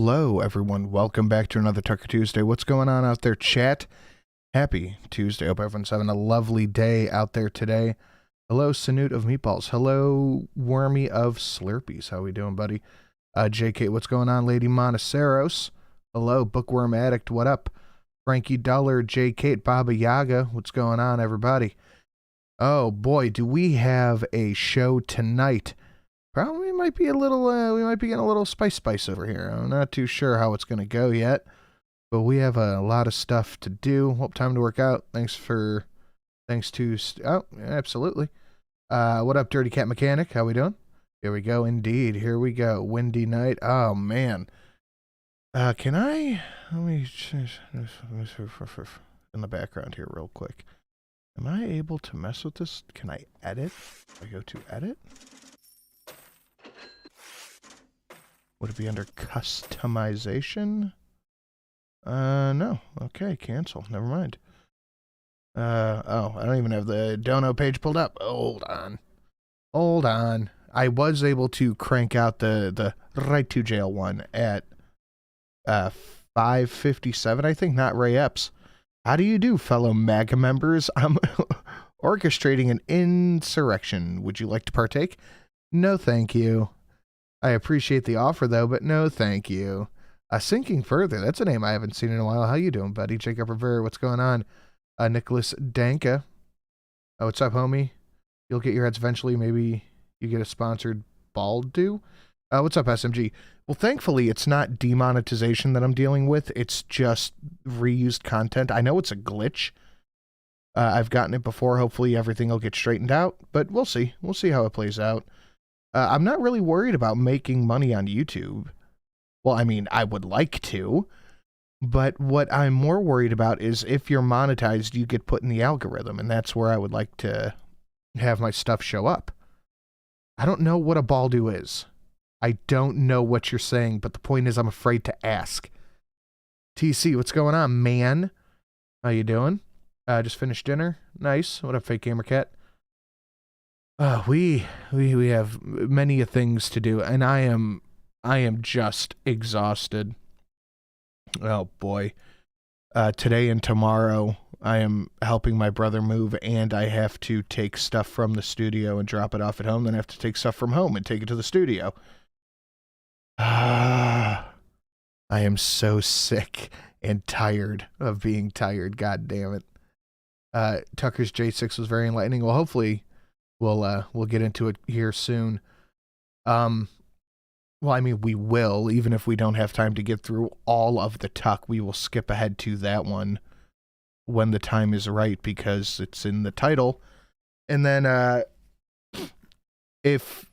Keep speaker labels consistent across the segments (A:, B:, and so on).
A: Hello, everyone. Welcome back to another Tucker Tuesday. What's going on out there, chat? Happy Tuesday. Hope everyone's having a lovely day out there today. Hello, Snoot of Meatballs. Hello, Wormy of Slurpies. How we doing, buddy? JK, what's going on, Lady Monoceros? Hello, Bookworm Addict. What up? Frankie Dollar, J. Kate, Baba Yaga. What's going on, everybody? Oh, boy, do we have a show tonight. Probably might be a little, we might be getting a little spice over here. I'm not too sure how it's going to go yet, but we have a lot of stuff to do. Well, time to work out. Thanks to, oh, absolutely. What up, Dirty Cat Mechanic? How we doing? Here we go, indeed. Here we go. Windy night. Oh, man. Can I, let me change in the background here real quick. Am I able to mess with this? Can I edit? I go to edit? Would it be under customization? No. Okay, cancel. Never mind. Oh, I don't even have the dono page pulled up. Hold on. I was able to crank out the Right to Jail one at 5:57, I think, not Ray Epps. How do you do, fellow MAGA members? I'm orchestrating an insurrection. Would you like to partake? No, thank you. I appreciate the offer, though, but no, thank you. Sinking Further, that's a name I haven't seen in a while. How you doing, buddy? Jacob Rivera, what's going on? Nicholas Danka. Oh, what's up, homie? You'll get your heads eventually. Maybe you get a sponsored bald do? What's up, SMG? Well, thankfully, it's not demonetization that I'm dealing with. It's just reused content. I know it's a glitch. I've gotten it before. Hopefully, everything will get straightened out, but we'll see. We'll see how it plays out. I'm not really worried about making money on YouTube. Well, I mean, I would like to, but what I'm more worried about is if you're monetized, you get put in the algorithm, and that's where I would like to have my stuff show up. I don't know what a baldo is. I don't know what you're saying, but the point is I'm afraid to ask. TC, what's going on, man? How you doing? Just finished dinner. Nice. What up, Fake Gamer Cat? We have many things to do, and I am just exhausted. Oh boy. Today and tomorrow I am helping my brother move, and I have to take stuff from the studio and drop it off at home, then I have to take stuff from home and take it to the studio. I am so sick and tired of being tired. God damn it. Tucker's J6 was very enlightening. Well, hopefully we'll get into it here soon. Well, I mean, we will, even if we don't have time to get through all of the Tuck, we will skip ahead to that one when the time is right, because it's in the title. And then, if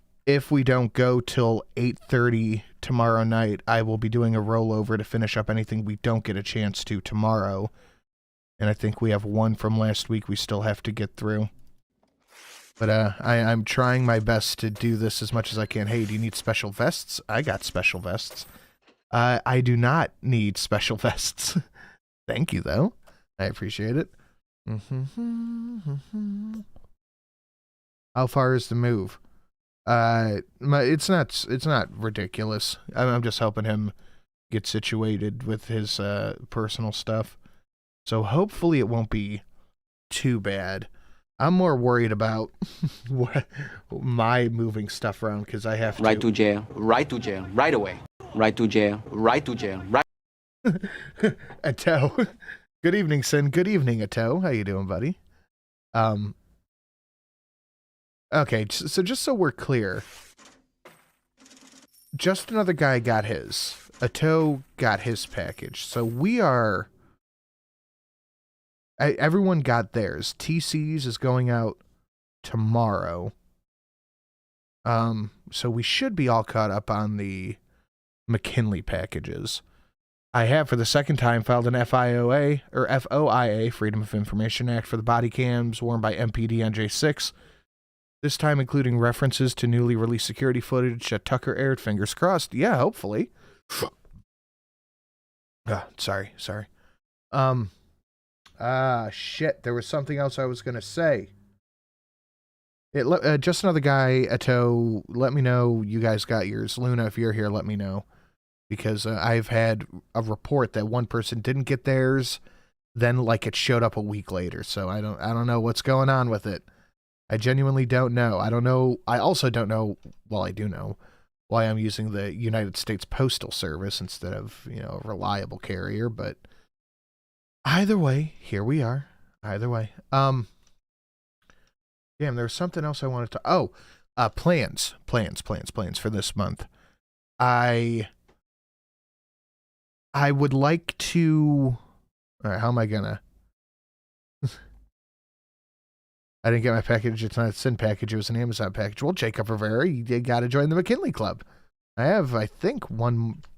A: we don't go till 8:30 tomorrow night, I will be doing a rollover to finish up anything we don't get a chance to tomorrow. And I think we have one from last week we still have to get through. But I'm trying my best to do this as much as I can. Hey, do you need special vests? I got special vests. I do not need special vests. Thank you, though. I appreciate it. How far is the move? It's not ridiculous. I'm just helping him get situated with his personal stuff. So hopefully it won't be too bad. I'm more worried about my moving stuff around, because I have to.
B: Right to jail, right away. Right to jail, right.
A: Ato. Good evening, Sin. Good evening, Ato. How you doing, buddy? Okay, so just so we're clear, just another guy got his. Ato got his package. So we are... everyone got theirs. TC's is going out tomorrow. So we should be all caught up on the McKinley packages. I have, for the second time, filed an FOIA, Freedom of Information Act, for the body cams worn by MPD on J6. This time including references to newly released security footage that Tucker aired. Fingers crossed. Yeah, hopefully. Sorry. Shit. There was something else I was going to say. Just another guy, Ato, let me know you guys got yours. Luna, if you're here, let me know. because I've had a report that one person didn't get theirs, then like it showed up a week later. So I don't know what's going on with it. I genuinely don't know. I don't know. I also don't know. Well, I do know why I'm using the United States Postal Service instead of, a reliable carrier, but either way, here we are. Either way. Damn, there's something else I wanted to, plans for this month. I would like to, all right, how am I gonna, I didn't get my package. It's not a SIN package. It was an Amazon package. Well, Jacob Rivera, you got to join the McKinley Club. I have, I think,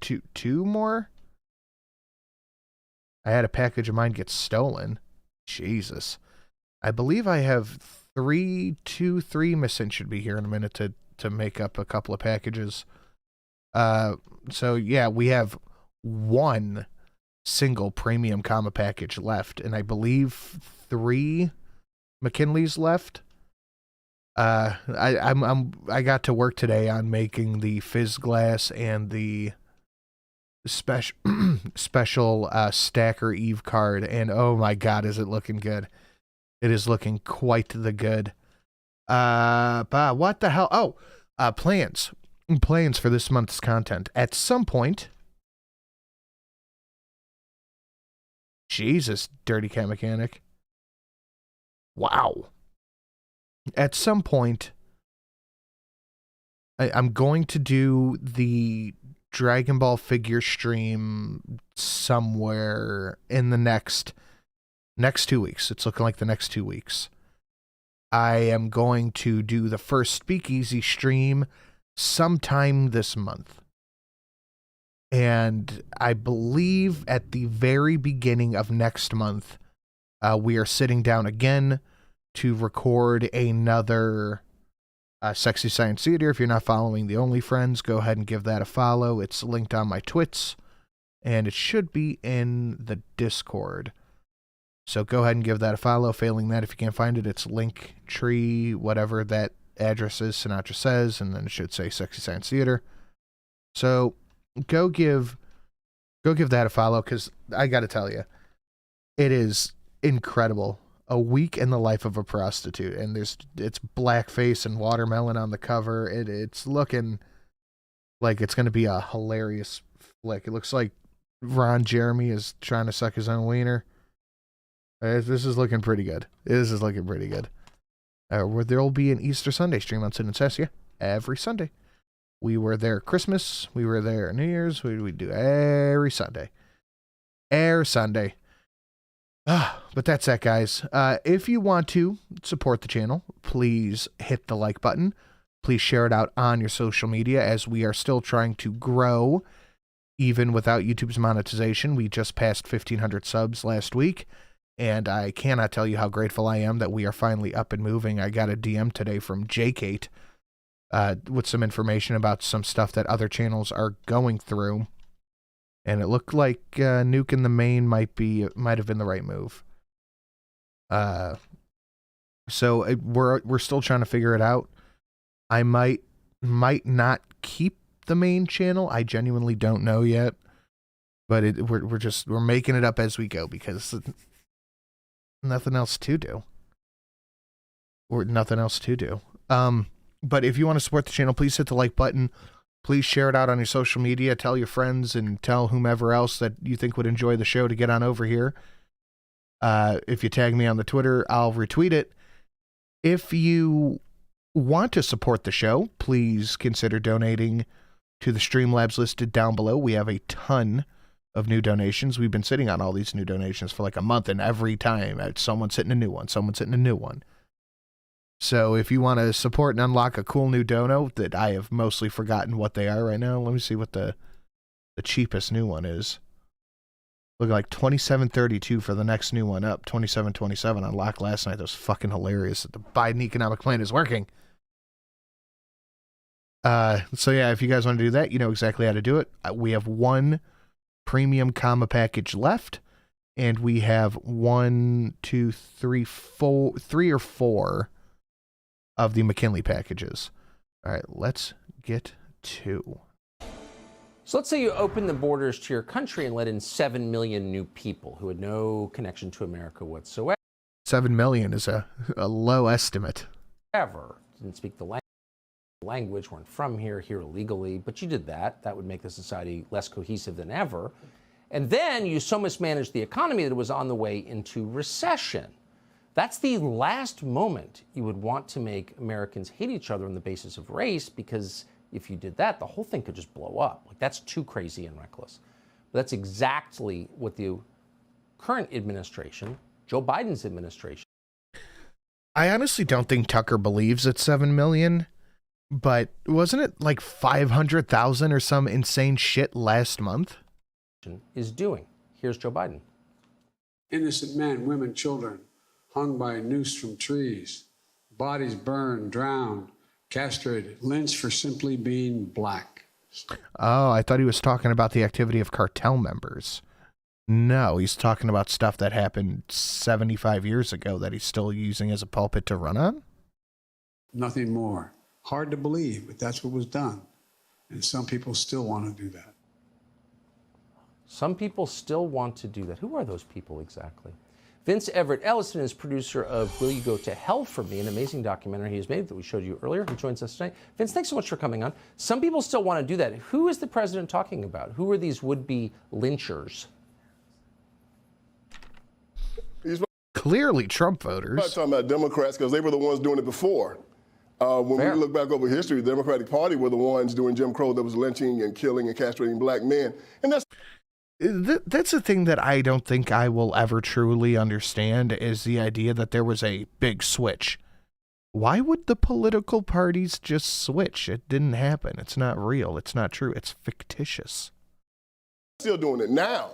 A: two more. I had a package of mine get stolen. Jesus. I believe I have three. Missin should be here in a minute to make up a couple of packages. So yeah, we have one single premium comma package left, and I believe 3 McKinley's left. I got to work today on making the fizz glass and the special Stacker Eve card, and oh my god, is it looking good. It is looking quite the good. But what the hell? Plans for this month's content. At some point, Jesus, Dirty Cat Mechanic. Wow. At some point, I'm going to do the Dragon Ball figure stream somewhere in the next 2 weeks. It's looking like the next 2 weeks. I am going to do the first Speakeasy stream sometime this month. And I believe at the very beginning of next month, we are sitting down again to record another Sexy Science Theater. If you're not following the OnlyFriends, go ahead and give that a follow. It's linked on my Twits, and it should be in the Discord. So go ahead and give that a follow. Failing that, if you can't find it, it's Linktree, whatever that address is, Sinatra says, and then it should say Sexy Science Theater. So go give that a follow, because I got to tell you, it is incredible. A week in the life of a prostitute, and it's blackface and watermelon on the cover. It's looking like it's going to be a hilarious flick. It looks like Ron Jeremy is trying to suck his own wiener. This is looking pretty good. There'll be an Easter Sunday stream on Sid and Sassy every Sunday. We were there Christmas. We were there New Year's. We do every Sunday. But that's that, guys. If you want to support the channel, please hit the like button. Please share it out on your social media, as we are still trying to grow even without YouTube's monetization. We just passed 1,500 subs last week, and I cannot tell you how grateful I am that we are finally up and moving. I got a DM today from J-Kate with some information about some stuff that other channels are going through. And it looked like Nuke in the main might have been the right move. So we're still trying to figure it out. I might not keep the main channel. I genuinely don't know yet. But we're making it up as we go, because nothing else to do. But if you want to support the channel, please hit the like button. Please share it out on your social media. Tell your friends and tell whomever else that you think would enjoy the show to get on over here. If you tag me on the Twitter, I'll retweet it. If you want to support the show, please consider donating to the Streamlabs listed down below. We have a ton of new donations. We've been sitting on all these new donations for like a month, and every time someone's hitting a new one. So if you want to support and unlock a cool new dono that I have mostly forgotten what they are right now, let me see what the cheapest new one is. Looking like $27.32 for the next new one up. $27.27 unlocked last night. That was fucking hilarious. The Biden economic plan is working. So yeah, if you guys want to do that, you know exactly how to do it. We have one premium comma package left, and we have 3 or 4 of the McKinley packages. All right, let's get to.
C: So let's say you open the borders to your country and let in 7 million new people who had no connection to America whatsoever.
A: 7 million is a low estimate.
C: Didn't speak the language, weren't from here illegally, but you did that. That would make the society less cohesive than ever. And then you so mismanaged the economy that it was on the way into recession. That's the last moment you would want to make Americans hate each other on the basis of race, because if you did that, the whole thing could just blow up. Like, that's too crazy and reckless. But that's exactly what the current administration, Joe Biden's administration.
A: I honestly don't think Tucker believes it's 7 million, but wasn't it like 500,000 or some insane shit last month?
C: Is doing. Here's Joe Biden.
D: Innocent men, women, children hung by a noose from trees, bodies burned, drowned, castrated, lynched for simply being black.
A: Oh, I thought he was talking about the activity of cartel members. No, he's talking about stuff that happened 75 years ago that he's still using as a pulpit to run on?
D: Nothing more. Hard to believe, but that's what was done. And some people still want to do that.
C: Some people still want to do that. Who are those people exactly? Vince Everett Ellison is producer of Will You Go to Hell for Me, an amazing documentary he has made that we showed you earlier. He joins us tonight. Vince, thanks so much for coming on. Some people still want to do that. Who is the president talking about? Who are these would-be lynchers?
A: Clearly Trump voters.
E: I'm not talking about Democrats because they were the ones doing it before. When we look back over history, the Democratic Party were the ones doing Jim Crow that was lynching and killing and castrating black men. And
A: that's the thing that I don't think I will ever truly understand, is the idea that there was a big switch. Why would the political parties just switch? It didn't happen. It's not real. It's not true. It's fictitious.
E: Still doing it now.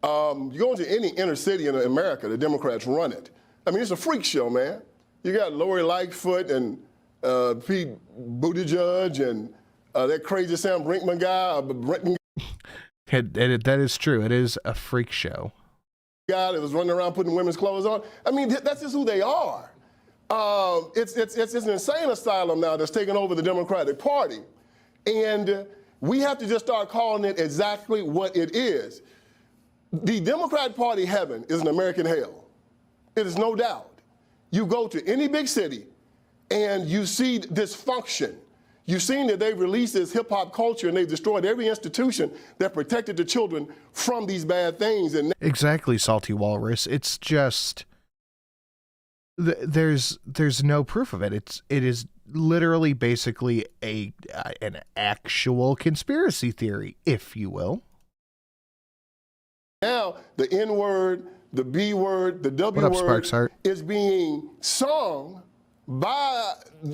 E: You go into any inner city in America, the Democrats run it. I mean, it's a freak show, man. You got Lori Lightfoot and Pete Buttigieg and that crazy Sam Brinkman guy,
A: That is true. It is a freak show.
E: Guy that was running around putting women's clothes on. I mean, that's just who they are. It's an insane asylum now that's taken over the Democratic Party. And we have to just start calling it exactly what it is. The Democratic Party heaven is an American hell. It is no doubt. You go to any big city and you see dysfunction. You've seen that they've released this hip-hop culture and they've destroyed every institution that protected the children from these bad things. And
A: exactly, Salty Walrus. It's just there's no proof of it. It is literally basically an actual conspiracy theory, if you will.
E: Now the N word, the B word, the W word is being sung by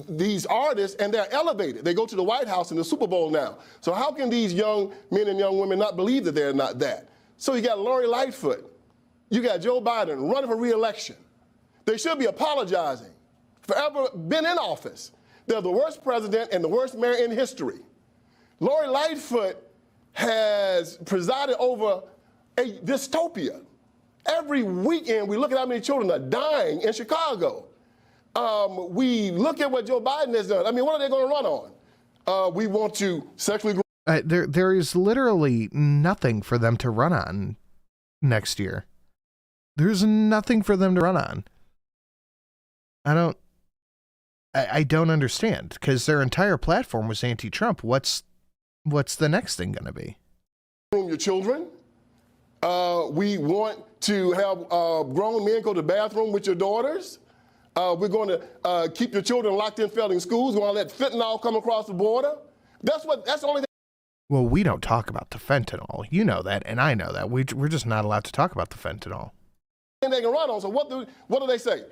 E: these artists, and they're elevated. They go to the White House in the Super Bowl now. So how can these young men and young women not believe that they're not that? So you got Lori Lightfoot, you got Joe Biden running for reelection. They should be apologizing for ever been in office. They're the worst president and the worst mayor in history. Lori Lightfoot has presided over a dystopia. Every weekend we look at how many children are dying in Chicago. We look at what Joe Biden has done. I mean, what are they going to run on? We want to sexually...
A: There is literally nothing for them to run on next year. There's nothing for them to run on. I don't understand, because their entire platform was anti-Trump. What's the next thing going to be?
E: Your children. We want to have grown men go to the bathroom with your daughters. We're going to keep your children locked in failing schools. We're going to let fentanyl come across the border. That's the only thing.
A: Well, we don't talk about the fentanyl. You know that, and I know that. We're just not allowed to talk about the fentanyl.
E: And they can run on. So what do they say?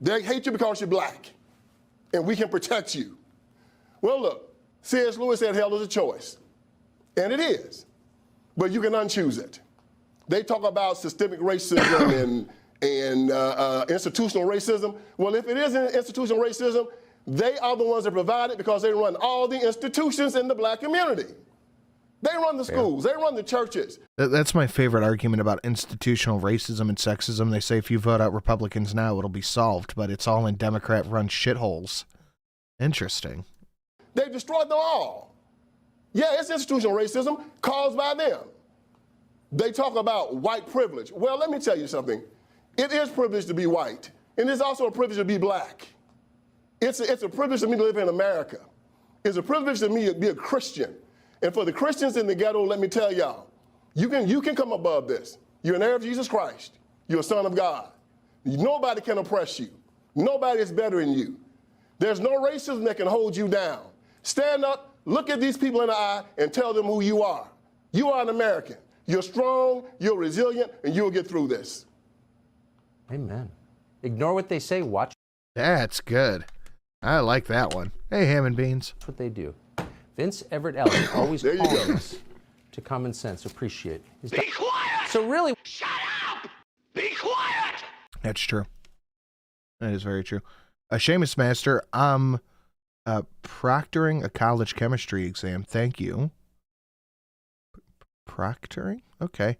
E: They hate you because you're black, and we can protect you. Well, look, C.S. Lewis said hell is a choice, and it is, but you can unchoose it. They talk about systemic racism and institutional racism. Well, if it is institutional racism, they are the ones that provide it because they run all the institutions in the black community. They run the schools. They run the churches.
A: That's my favorite argument about institutional racism and sexism. They say if you vote out Republicans now, it'll be solved, but it's all in Democrat-run shitholes. Interesting.
E: They've destroyed them all. Yeah, it's institutional racism caused by them. They talk about white privilege. Well, let me tell you something. It is privilege to be white, and it's also a privilege to be black. It's a privilege to me to live in America. It's a privilege to me to be a Christian. And for the Christians in the ghetto, let me tell y'all, you can come above this. You're an heir of Jesus Christ. You're a son of God. Nobody can oppress you. Nobody is better than you. There's no racism that can hold you down. Stand up, look at these people in the eye, and tell them who you are. You are an American. You're strong, you're resilient, and you'll get through this.
C: Amen. Ignore what they say, watch.
A: That's good. I like that one. Hey, ham and beans.
C: That's what they do. Vince Everett Ellis, always calling us to common sense. Appreciate. Be quiet! So really... Shut up! Be quiet!
A: That's true. That is very true. Seamus Master, I'm proctoring a college chemistry exam. Thank you. Proctoring? Okay.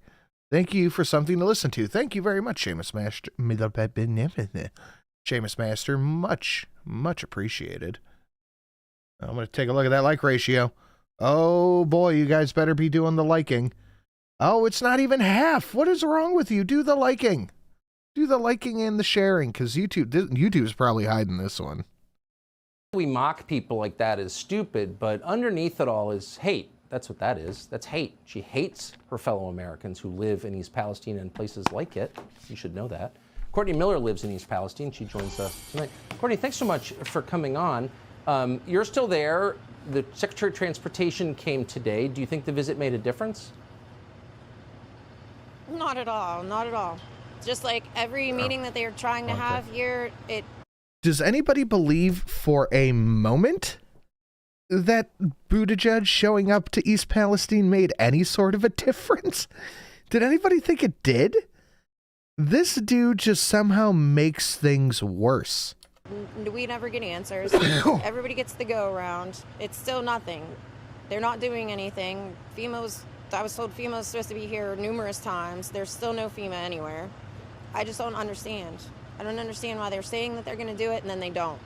A: Thank you for something to listen to. Thank you very much, Seamus Master. Seamus Master, much appreciated. I'm going to take a look at that like ratio. Oh, boy, you guys better be doing the liking. Oh, it's not even half. What is wrong with you? Do the liking. Do the liking and the sharing, because YouTube's probably hiding this one.
C: We mock people like that as stupid, but underneath it all is hate. That's what that is. That's hate. She hates her fellow Americans who live in East Palestine and places like it. You should know that. Courtney Miller lives in East Palestine. She joins us tonight. Courtney, thanks so much for coming on. You're still there. The Secretary of Transportation came today. Do you think the visit made a difference?
F: Not at all. Not at all. Just like every meeting that they're trying to have here, it...
A: Does anybody believe for a moment that Buttigieg showing up to East Palestine made any sort of a difference? Did anybody think it did? This dude just somehow makes things worse.
F: We never get answers. Everybody gets the go around. It's still nothing. They're not doing anything. I was told FEMA was supposed to be here numerous times. There's still no FEMA anywhere. I just don't understand. I don't understand why they're saying that they're going to do it and then they don't.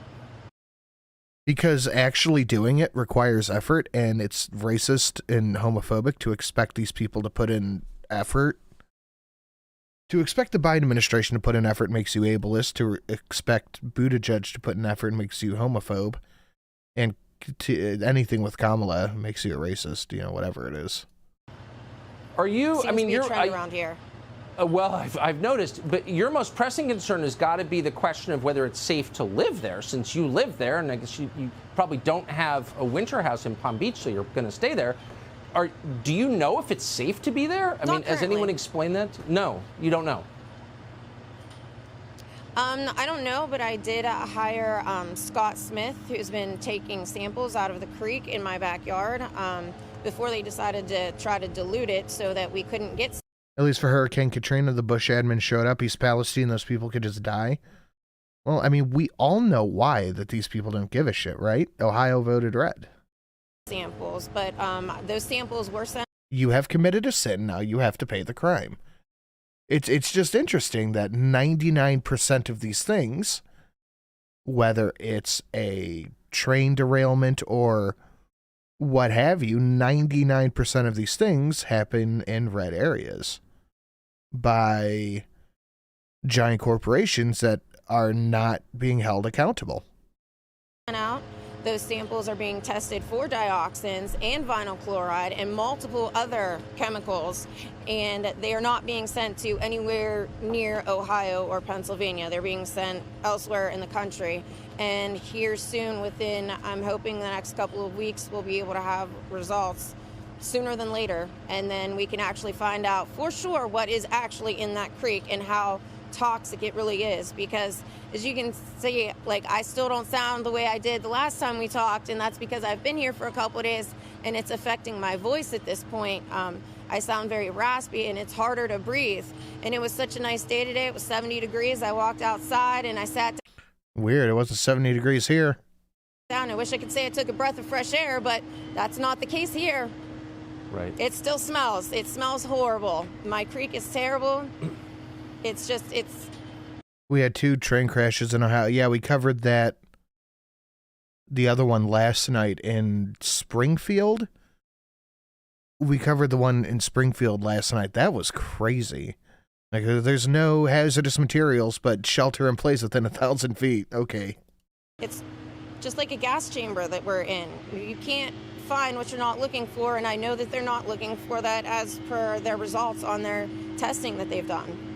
A: Because actually doing it requires effort, and it's racist and homophobic to expect these people to put in effort. To expect the Biden administration to put in effort makes you ableist. To expect Buttigieg to put in effort makes you homophobe. And anything with Kamala makes you a racist, whatever it is.
C: Are you,
F: Seems to be a trend around here.
C: Well, I've noticed, but your most pressing concern has got to be the question of whether it's safe to live there, since you live there, and I guess you probably don't have a winter house in Palm Beach, so you're going to stay there. Do you know if it's safe to be there? I mean, has anyone explained that? No, you don't know.
F: I don't know, but I did hire Scott Smith, who's been taking samples out of the creek in my backyard before they decided to try to dilute it so that we couldn't get...
A: At least for Hurricane Katrina, the Bush admin showed up. East Palestine, those people could just die. Well, I mean, we all know why that these people don't give a shit, right? Ohio voted red.
F: Samples, but those samples were sent.
A: You have committed a sin, now you have to pay the crime. It's just interesting that 99% of these things, whether it's a train derailment or what have you, 99% of these things happen in red areas by giant corporations that are not being held accountable.
F: Out. Those samples are being tested for dioxins and vinyl chloride and multiple other chemicals, and they are not being sent to anywhere near Ohio or Pennsylvania. They're being sent elsewhere in the country. And here soon, I'm hoping the next couple of weeks, we'll be able to have results sooner than later. And then we can actually find out for sure what is actually in that creek and how toxic it really is, because as you can see, like, I still don't sound the way I did the last time we talked, and that's because I've been here for a couple of days and it's affecting my voice at this point. I sound very raspy and it's harder to breathe. And it was such a nice day today. It was 70 degrees. I walked outside and I sat down.
A: Weird, it wasn't 70 degrees here.
F: I wish I could say I took a breath of fresh air, but that's not the case here.
C: Right.
F: It still smells. It smells horrible. My creek is terrible. It's
A: We had 2 train crashes in Ohio. Yeah, we covered that, the other one last night in Springfield. we covered the one in Springfield last night. That was crazy. Like, there's no hazardous materials, but shelter in place within 1,000 feet. Okay.
F: It's just like a gas chamber that we're in. You can't find what you're not looking for, and I know that they're not looking for that as per their results on their testing that they've done.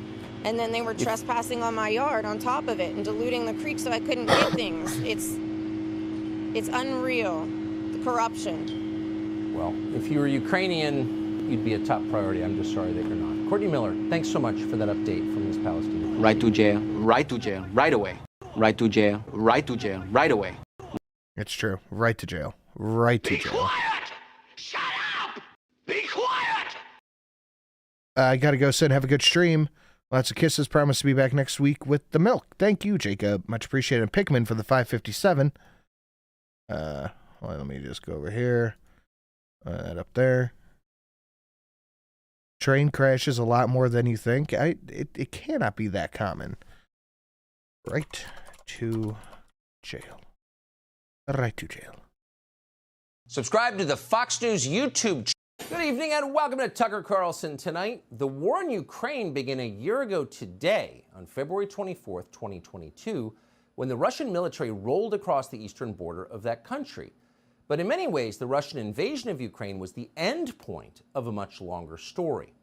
F: And then they were trespassing on my yard on top of it and diluting the creek so I couldn't get things. It's unreal, the corruption.
C: Well, if you were Ukrainian, you'd be a top priority. I'm just sorry that you're not. Courtney Miller, thanks so much for that update from East Palestine.
B: Right to jail, right to jail, right away. Right to jail, right to jail, right away.
A: It's true. Right to jail. Right to jail. Be
G: quiet! Shut up! Be quiet!
A: I gotta go sit and have a good stream. Lots of kisses. Promise to be back next week with the milk. Thank you, Jacob. Much appreciated. Pikmin for the 557. Well, let me just go over here. That up there. Train crashes a lot more than you think. It cannot be that common. Right to jail. Right to jail.
C: Subscribe to the Fox News YouTube channel. Good evening and welcome to Tucker Carlson Tonight. The war in Ukraine began a year ago today, on February 24th, 2022, when the Russian military rolled across the eastern border of that country. But in many ways, the Russian invasion of Ukraine was the end point of a much longer story.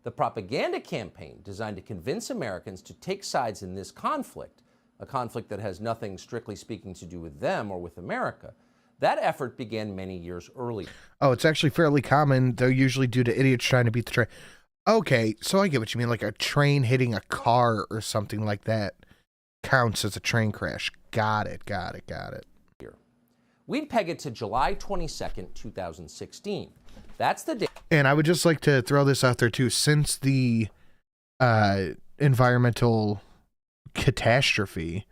C: The propaganda campaign designed to convince Americans to take sides in this conflict, a conflict that has nothing, strictly speaking, to do with them or with America. That effort began many years earlier.
A: Oh, it's actually fairly common, though usually due to idiots trying to beat the train. Okay, so I get what you mean, like a train hitting a car or something like that counts as a train crash. Got it.
C: We'd peg it to July 22nd, 2016. That's the day.
A: And I would just like to throw this out there, too. Since the environmental catastrophe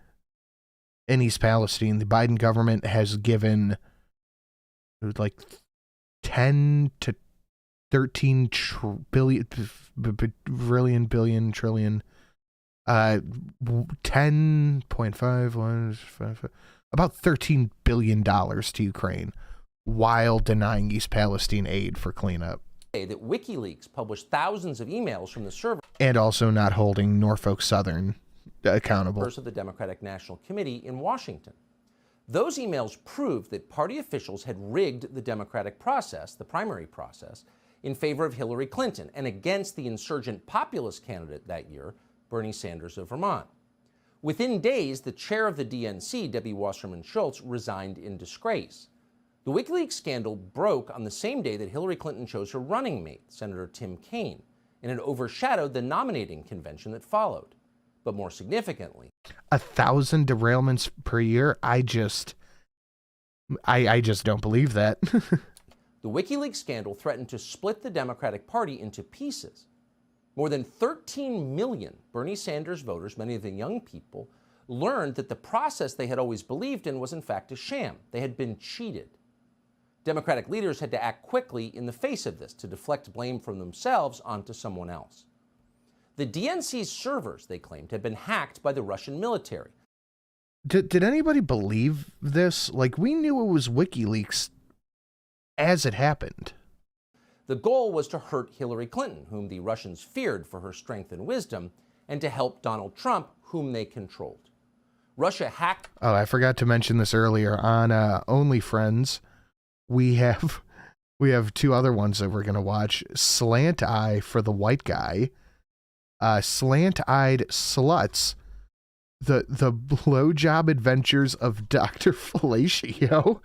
A: in East Palestine, the Biden government has given like 10 to 13 trillion, 10.5, about $13 billion to Ukraine, while denying East Palestine aid for cleanup.
C: That WikiLeaks published thousands of emails from the server.
A: And also not holding Norfolk Southern accountable.
C: Of the Democratic National Committee in Washington. Those emails proved that party officials had rigged the Democratic process, the primary process, in favor of Hillary Clinton and against the insurgent populist candidate that year, Bernie Sanders of Vermont. Within days, the chair of the DNC, Debbie Wasserman Schultz, resigned in disgrace. The WikiLeaks scandal broke on the same day that Hillary Clinton chose her running mate, Senator Tim Kaine, and it overshadowed the nominating convention that followed. But more significantly,
A: 1,000 derailments per year. I just don't believe that.
C: The WikiLeaks scandal threatened to split the Democratic Party into pieces. More than 13 million Bernie Sanders voters, many of them young people, learned that the process they had always believed in was in fact a sham. They had been cheated. Democratic leaders had to act quickly in the face of this to deflect blame from themselves onto someone else. The DNC's servers, they claimed, had been hacked by the Russian military.
A: Did anybody believe this? Like, we knew it was WikiLeaks as it happened.
C: The goal was to hurt Hillary Clinton, whom the Russians feared for her strength and wisdom, and to help Donald Trump, whom they controlled. Russia hacked...
A: Oh, I forgot to mention this earlier. On OnlyFriends, we have two other ones that we're going to watch. Slant Eye for the white guy. Slant-Eyed Sluts, the blowjob adventures of Dr. Fellatio,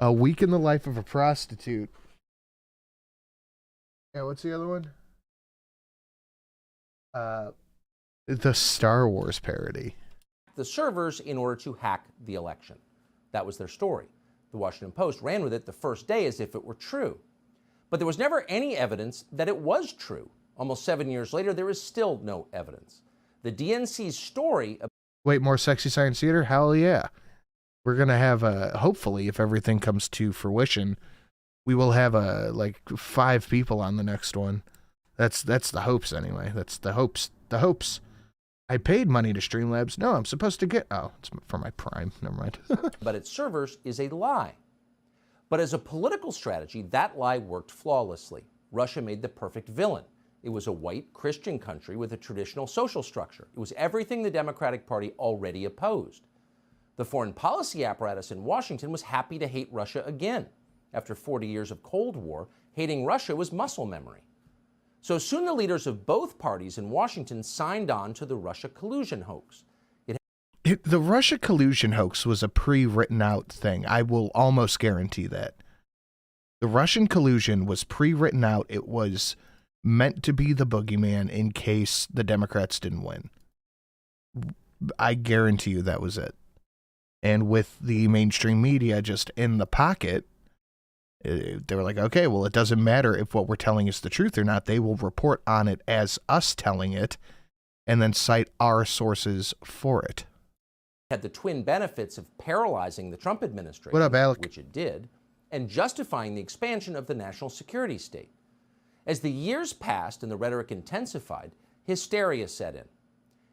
A: A Week in the Life of a Prostitute. Yeah, what's the other one? The Star Wars parody.
C: The servers in order to hack the election. That was their story. The Washington Post ran with it the first day as if it were true. But there was never any evidence that it was true. Almost 7 years later, there is still no evidence. The DNC's story...
A: Wait, more sexy science theater? Hell yeah. We're going to have hopefully, if everything comes to fruition, we will have like 5 people on the next one. That's the hopes anyway. That's the hopes. The hopes. I paid money to Streamlabs. No, I'm supposed to get... Oh, it's for my Prime. Never mind.
C: But its servers is a lie. But as a political strategy, that lie worked flawlessly. Russia made the perfect villain. It was a white Christian country with a traditional social structure. It was everything the Democratic Party already opposed. The foreign policy apparatus in Washington was happy to hate Russia again. After 40 years of Cold War, hating Russia was muscle memory. So soon the leaders of both parties in Washington signed on to the Russia collusion hoax.
A: The Russia collusion hoax was a pre-written out thing. I will almost guarantee that. The Russian collusion was pre-written out. It was meant to be the boogeyman in case the Democrats didn't win. I guarantee you that was it. And with the mainstream media just in the pocket, they were like, okay, well, it doesn't matter if what we're telling is the truth or not. They will report on it as us telling it and then cite our sources for it.
C: Had the twin benefits of paralyzing the Trump administration,
A: What up, Alec?
C: which it did, and justifying the expansion of the national security state. As the years passed and the rhetoric intensified, hysteria set in.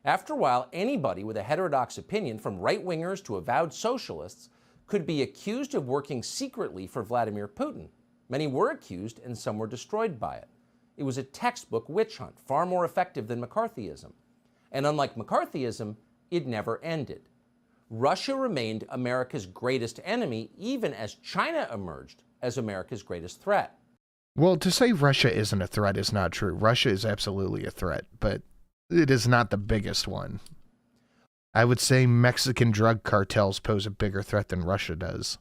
C: After a while, anybody with a heterodox opinion, from right-wingers to avowed socialists, could be accused of working secretly for Vladimir Putin. Many were accused and some were destroyed by it. It was a textbook witch hunt, far more effective than McCarthyism. And unlike McCarthyism, it never ended. Russia remained America's greatest enemy, even as China emerged as America's greatest threat.
A: Well, to say Russia isn't a threat is not true. Russia is absolutely a threat, but it is not the biggest one. I would say Mexican drug cartels pose a bigger threat than Russia does.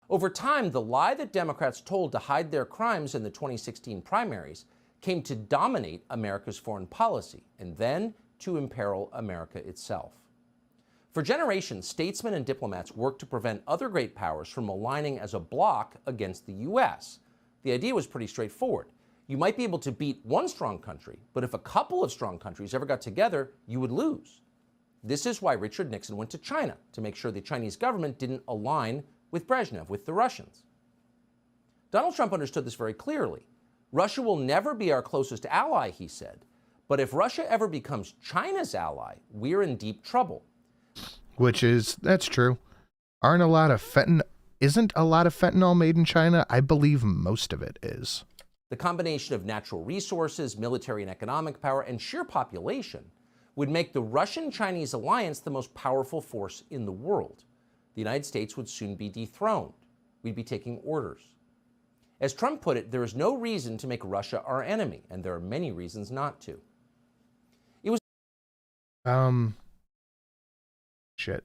C: Over time, the lie that Democrats told to hide their crimes in the 2016 primaries came to dominate America's foreign policy, and then to imperil America itself. For generations, statesmen and diplomats worked to prevent other great powers from aligning as a bloc against the U.S. The idea was pretty straightforward. You might be able to beat one strong country, but if a couple of strong countries ever got together, you would lose. This is why Richard Nixon went to China, to make sure the Chinese government didn't align with Brezhnev, with the Russians. Donald Trump understood this very clearly. Russia will never be our closest ally, he said, but if Russia ever becomes China's ally, we're in deep trouble.
A: That's true. Isn't a lot of fentanyl made in China? I believe most of it is.
C: The combination of natural resources, military and economic power, and sheer population would make the Russian-Chinese alliance the most powerful force in the world. The United States would soon be dethroned. We'd be taking orders. As Trump put it, there is no reason to make Russia our enemy, and there are many reasons not to. It was
A: Shit.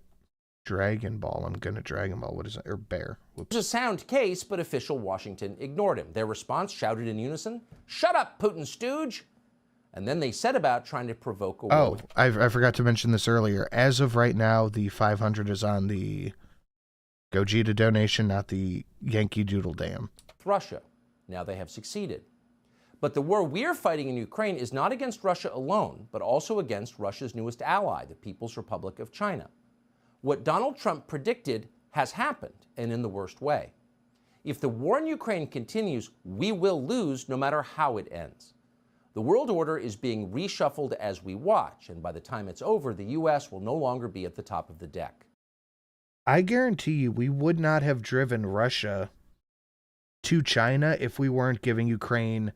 A: Dragon Ball. I'm gonna Dragon Ball. What is it? Or Bear. Whoops.
C: It was a sound case, but official Washington ignored him. Their response shouted in unison, "Shut up, Putin stooge!" And then they set about trying to provoke a war.
A: Oh, I forgot to mention this earlier. As of right now, the 500 is on the Gogeta donation, not the Yankee Doodle Dam.
C: With Russia. Now they have succeeded. But the war we're fighting in Ukraine is not against Russia alone, but also against Russia's newest ally, the People's Republic of China. What Donald Trump predicted has happened, and in the worst way. If the war in Ukraine continues, we will lose no matter how it ends. The world order is being reshuffled as we watch, and by the time it's over, the U.S. will no longer be at the top of the deck.
A: I guarantee you we would not have driven Russia to China if we weren't giving Ukraine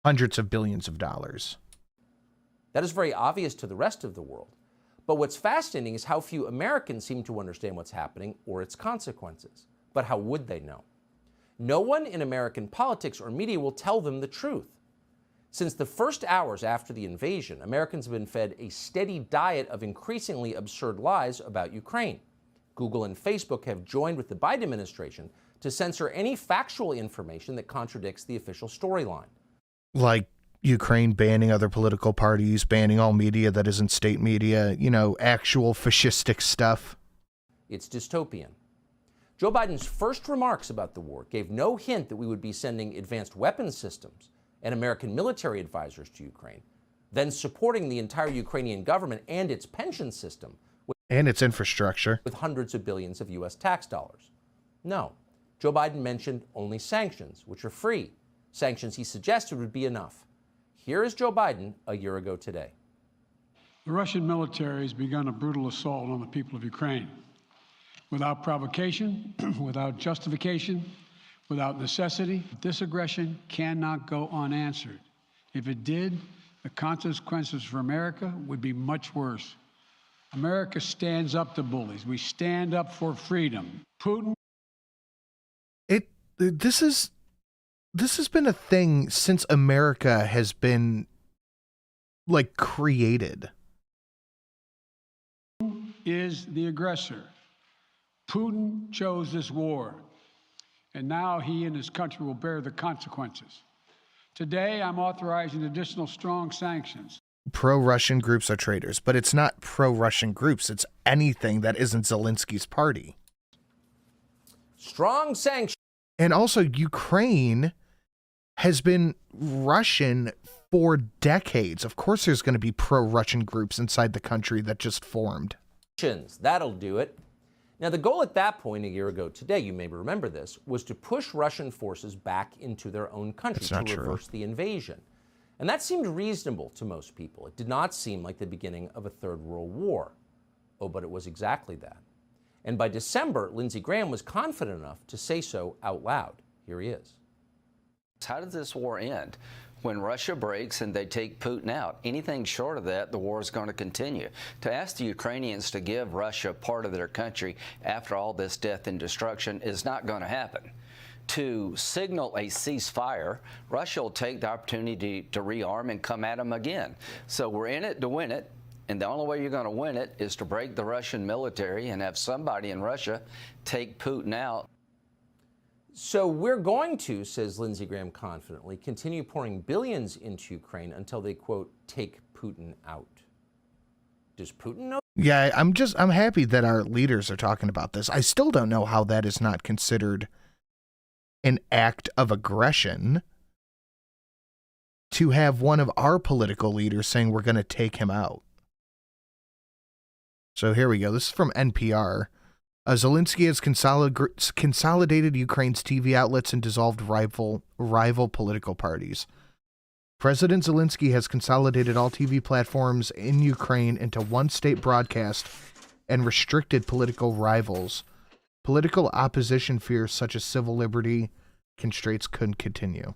A: hundreds of billions of dollars.
C: That is very obvious to the rest of the world. But what's fascinating is how few Americans seem to understand what's happening or its consequences. But how would they know? No one in American politics or media will tell them the truth. Since the first hours after the invasion, Americans have been fed a steady diet of increasingly absurd lies about Ukraine. Google and Facebook have joined with the Biden administration to censor any factual information that contradicts the official storyline.
A: Like Ukraine banning other political parties, banning all media that isn't state media, actual fascistic stuff.
C: It's dystopian. Joe Biden's first remarks about the war gave no hint that we would be sending advanced weapons systems and American military advisors to Ukraine, then supporting the entire Ukrainian government and its pension system
A: and its infrastructure
C: with hundreds of billions of U.S. tax dollars. No, Joe Biden mentioned only sanctions, which are free. Sanctions he suggested would be enough. Here is Joe Biden a year ago today.
D: The Russian military has begun a brutal assault on the people of Ukraine. Without provocation, without justification, Without necessity, this aggression cannot go unanswered. If it did, the consequences for America would be much worse. America stands up to bullies. We stand up for freedom. Putin.
A: This has been a thing since America has been like created.
D: Is the aggressor. Putin chose this war, and now he and his country will bear the consequences. Today, I'm authorizing additional strong sanctions.
A: Pro-Russian groups are traitors, but it's not pro-Russian groups. It's anything that isn't Zelensky's party.
C: Strong sanctions.
A: And also, Ukraine has been Russian for decades. Of course, there's going to be pro-Russian groups inside the country that just formed.
C: That'll do it. Now, the goal at that point, a year ago today, you may remember this, was to push Russian forces back into their own country to reverse the invasion. And that seemed reasonable to most people. It did not seem like the beginning of a third world war. Oh, but it was exactly that. And by December, Lindsey Graham was confident enough to say so out loud. Here he is.
H: How does this war end? When Russia breaks and they take Putin out, anything short of that, the war is going to continue. To ask the Ukrainians to give Russia part of their country after all this death and destruction is not going to happen. To signal a ceasefire, Russia will take the opportunity to rearm and come at them again. So we're in it to win it, and the only way you're going to win it is to break the Russian military and have somebody in Russia take Putin out.
C: So we're going to, says Lindsey Graham confidently, continue pouring billions into Ukraine until they, quote, take Putin out. Does Putin know?
A: Yeah, I'm happy that our leaders are talking about this. I still don't know how that is not considered an act of aggression to have one of our political leaders saying we're going to take him out. So here we go. This is from NPR. Zelensky has consolidated Ukraine's TV outlets and dissolved rival political parties. President Zelensky has consolidated all TV platforms in Ukraine into one state broadcast and restricted political rivals. Political opposition fears such as civil liberty constraints couldn't continue.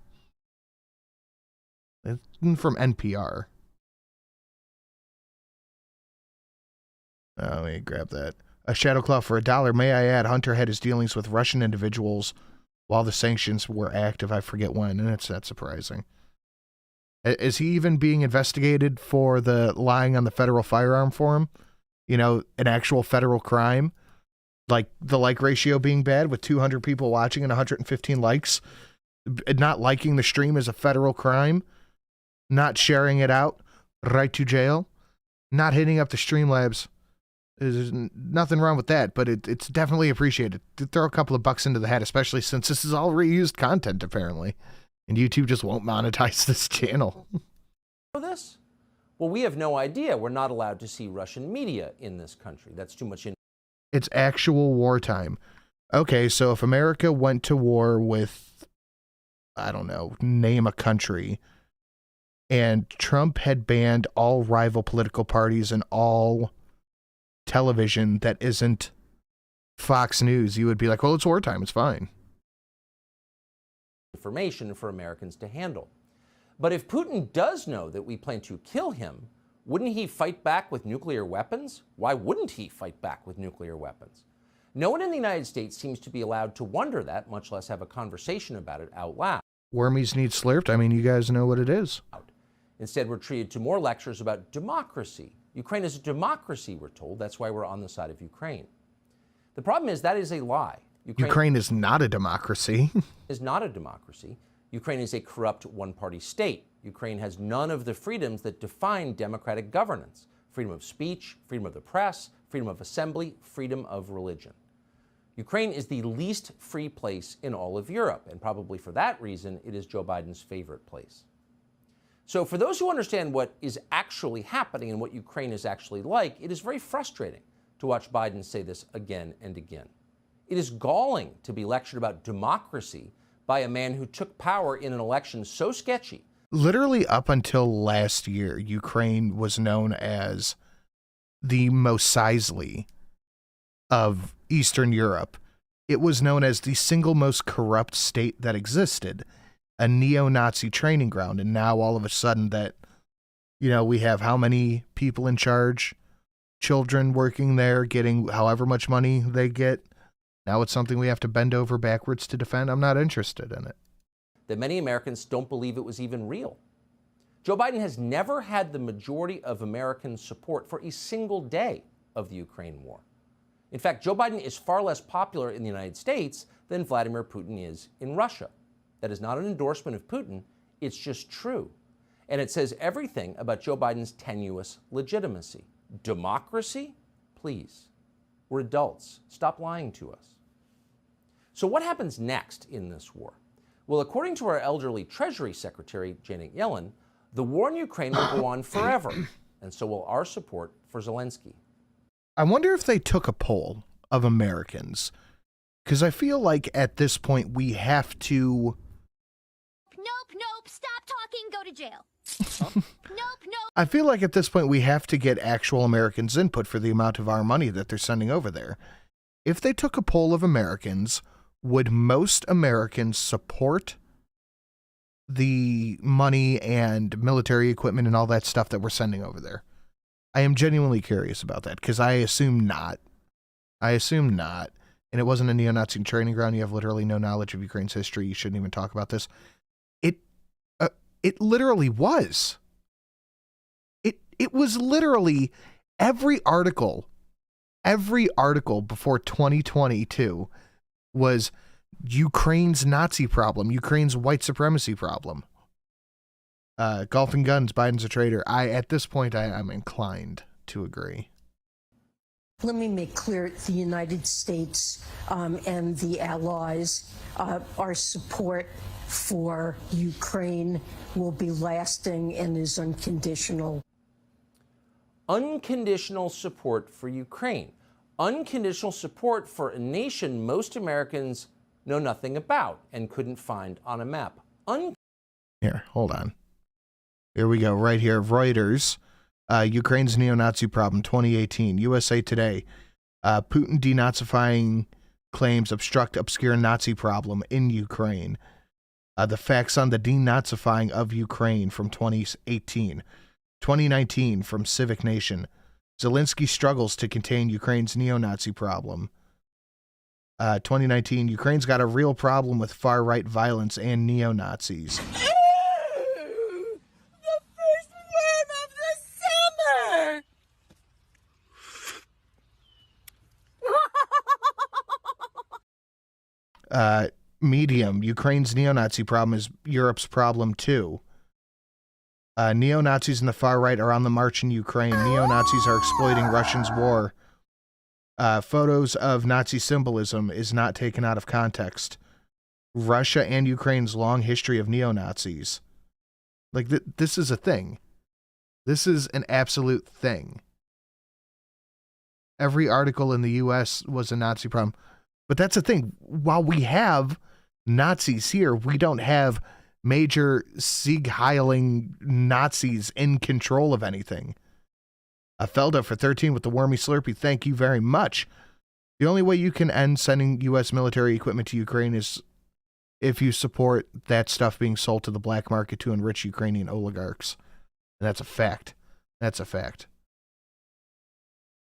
A: It's from NPR. Let me grab that. A Shadowclaw for $1. May I add, Hunter had his dealings with Russian individuals while the sanctions were active. I forget when, and it's not surprising. Is he even being investigated for the lying on the federal firearm form? You know, an actual federal crime? Like the like ratio being bad with 200 people watching and 115 likes? Not liking the stream is a federal crime? Not sharing it out? Right to jail? Not hitting up the Streamlabs? There's nothing wrong with that, but it's definitely appreciated. To throw a couple of bucks into the hat, especially since this is all reused content, apparently. And YouTube just won't monetize this channel.
C: This? Well, we have no idea. We're not allowed to see Russian media in this country. That's too much.
A: It's actual wartime. Okay, so if America went to war with, I don't know, name a country, and Trump had banned all rival political parties and all television that isn't Fox News, you would be like, well, it's wartime, it's fine.
C: Information for Americans to handle. But if Putin does know that we plan to kill him, wouldn't he fight back with nuclear weapons? Why wouldn't he fight back with nuclear weapons? No one in the United States seems to be allowed to wonder that, much less have a conversation about it out loud.
A: Wormies need slurped. I mean, you guys know what it is.
C: Instead, we're treated to more lectures about democracy. Ukraine is a democracy, we're told. That's why we're on the side of Ukraine. The problem is that is a lie.
A: Ukraine is not a democracy.
C: Is not a democracy. Ukraine is a corrupt one-party state. Ukraine has none of the freedoms that define democratic governance. Freedom of speech, freedom of the press, freedom of assembly, freedom of religion. Ukraine is the least free place in all of Europe, and probably for that reason, it is Joe Biden's favorite place. So for those who understand what is actually happening and what Ukraine is actually like, it is very frustrating to watch Biden say this again and again. It is galling to be lectured about democracy by a man who took power in an election so sketchy.
A: Literally up until last year, Ukraine was known as the Mos Eisley of Eastern Europe. it was known as the single most corrupt state that existed, a neo-Nazi training ground. And now all of a sudden that, you know, we have how many people in charge, children working there, getting however much money they get. Now it's something we have to bend over backwards to defend. I'm not interested in it.
C: That many Americans don't believe it was even real. Joe Biden has never had the majority of American support for a single day of the Ukraine war. In fact, Joe Biden is far less popular in the United States than Vladimir Putin is in Russia. That is not an endorsement of Putin, it's just true. And it says everything about Joe Biden's tenuous legitimacy. Democracy? Please. We're adults. Stop lying to us. So what happens next in this war? Well, according to our elderly Treasury Secretary, Janet Yellen, the war in Ukraine will go on forever, and so will our support for Zelensky.
A: I wonder if they took a poll of Americans, because I feel like at this point we have to...
I: Nope, stop talking, go to jail. Nope.
A: I feel like at this point we have to get actual Americans' input for the amount of our money that they're sending over there. If they took a poll of Americans, would most Americans support the money and military equipment and all that stuff that we're sending over there? I am genuinely curious about that, because I assume not. And it wasn't a neo-Nazi training ground. You have literally no knowledge of Ukraine's history. You shouldn't even talk about this. It literally was. It was literally every article before 2022 was Ukraine's Nazi problem, Ukraine's white supremacy problem. Golf and guns, Biden's a traitor. At this point, I'm inclined to agree.
J: Let me make clear, the United States and the allies, our support for Ukraine will be lasting and is unconditional.
C: Unconditional support for Ukraine. Unconditional support for a nation most Americans know nothing about and couldn't find on a map.
A: Here, hold on. Here we go, right here. Reuters, Ukraine's neo-Nazi problem, 2018. USA Today, Putin denazifying claims obstruct obscure Nazi problem in Ukraine. The facts on the denazifying of Ukraine from 2018. 2019 from Civic Nation. Zelensky struggles to contain Ukraine's neo-Nazi problem. 2019, Ukraine's got a real problem with far-right violence and neo-Nazis. Medium, Ukraine's neo-Nazi problem is Europe's problem too. Neo-Nazis in the far right are on the march in Ukraine. Neo-Nazis are exploiting Russians' war. Photos of Nazi symbolism is not taken out of context. Russia and Ukraine's long history of neo-Nazis. Like, this is a thing. This is an absolute thing. Every article in the U.S. was a Nazi problem. But that's the thing. While we have Nazis here, we don't have major Sieg-heiling Nazis in control of anything. Felda for 13 with the wormy slurpy. Thank you very much. The only way you can end sending U.S. military equipment to Ukraine is if you support that stuff being sold to the black market to enrich Ukrainian oligarchs. And that's a fact. That's a fact.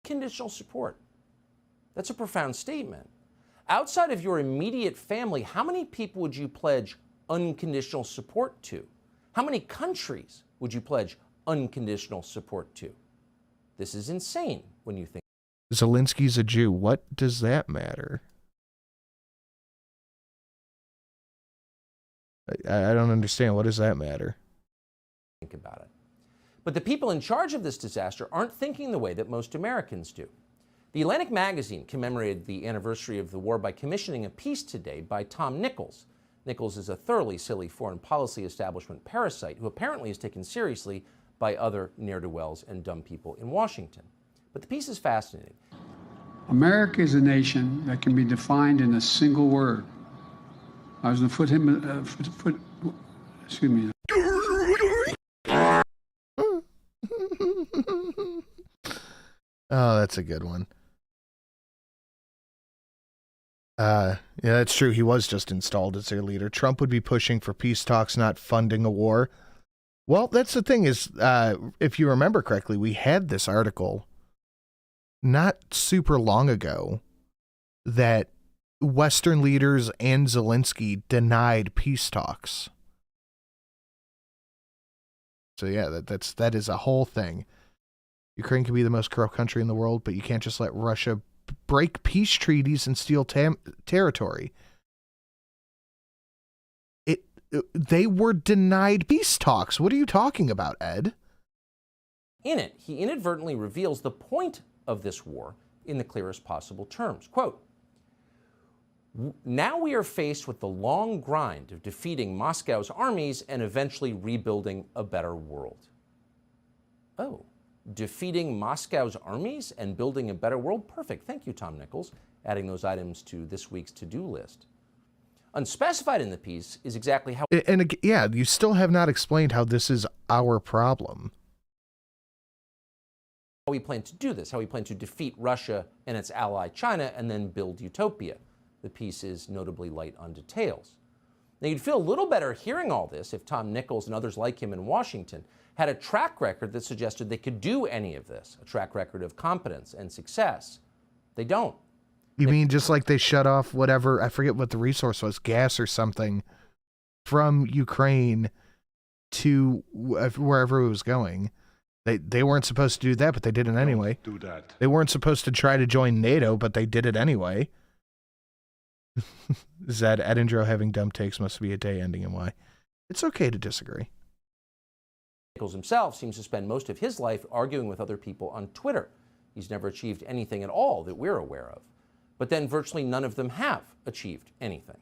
C: Conditional support. That's a profound statement. Outside of your immediate family, how many people would you pledge unconditional support to? How many countries would you pledge unconditional support to? This is insane when you think.
A: Zelensky's a Jew. What does that matter? I don't understand. What does that matter?
C: Think about it. But the people in charge of this disaster aren't thinking the way that most Americans do. The Atlantic magazine commemorated the anniversary of the war by commissioning a piece today by Tom Nichols. Nichols is a thoroughly silly foreign policy establishment parasite who apparently is taken seriously by other ne'er-do-wells and dumb people in Washington. But the piece is fascinating.
D: America is a nation that can be defined in a single word. I was going to excuse me.
A: Oh, that's a good one. Yeah, that's true. He was just installed as their leader. Trump would be pushing for peace talks, not funding a war. Well, that's the thing is, if you remember correctly, we had this article not super long ago that Western leaders and Zelensky denied peace talks. So yeah, that is a whole thing. Ukraine can be the most corrupt country in the world, but you can't just let Russia break peace treaties and steal territory. They were denied peace talks. What are you talking about, Ed?
C: In it, he inadvertently reveals the point of this war in the clearest possible terms. Quote, now we are faced with the long grind of defeating Moscow's armies and eventually rebuilding a better world. Oh, defeating Moscow's armies and building a better world? Perfect. Thank you, Tom Nichols, adding those items to this week's to-do list. Unspecified in the piece is exactly how...
A: And yeah, you still have not explained how this is our problem.
C: How we plan to do this, how we plan to defeat Russia and its ally China and then build utopia. The piece is notably light on details. Now, you'd feel a little better hearing all this if Tom Nichols and others like him in Washington had a track record that suggested they could do any of this, a track record of competence and success. They don't.
A: You mean just like they shut off whatever, I forget what the resource was, gas or something, from Ukraine to wherever it was going. They weren't supposed to do that, but they did it anyway.
K: Don't do that.
A: They weren't supposed to try to join NATO, but they did it anyway. Zed Edinburgh having dumb takes must be a day ending and why. It's okay to disagree.
C: Nichols himself seems to spend most of his life arguing with other people on Twitter. He's never achieved anything at all that we're aware of. But then virtually none of them have achieved anything.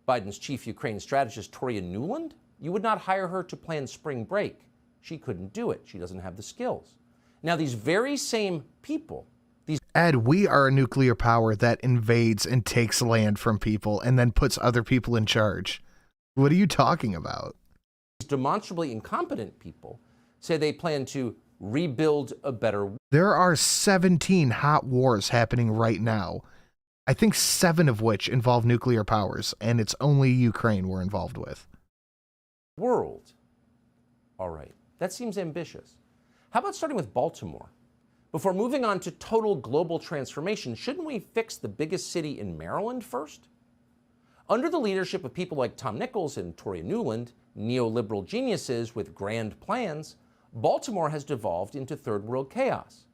C: Biden's chief Ukraine strategist, Toria Nuland, you would not hire her to plan spring break. She couldn't do it. She doesn't have the skills. Now, these very same people,
A: Ed, we are a nuclear power that invades and takes land from people and then puts other people in charge. What are you talking about?
C: These demonstrably incompetent people say they plan to rebuild a better world.
A: There are 17 hot wars happening right now. I think 7 of which involve nuclear powers, and it's only Ukraine we're involved with.
C: World. All right. That seems ambitious. How about starting with Baltimore? Before moving on to total global transformation, shouldn't we fix the biggest city in Maryland first? Under the leadership of people like Tom Nichols and Toria Nuland, neoliberal geniuses with grand plans, Baltimore has devolved into third world chaos.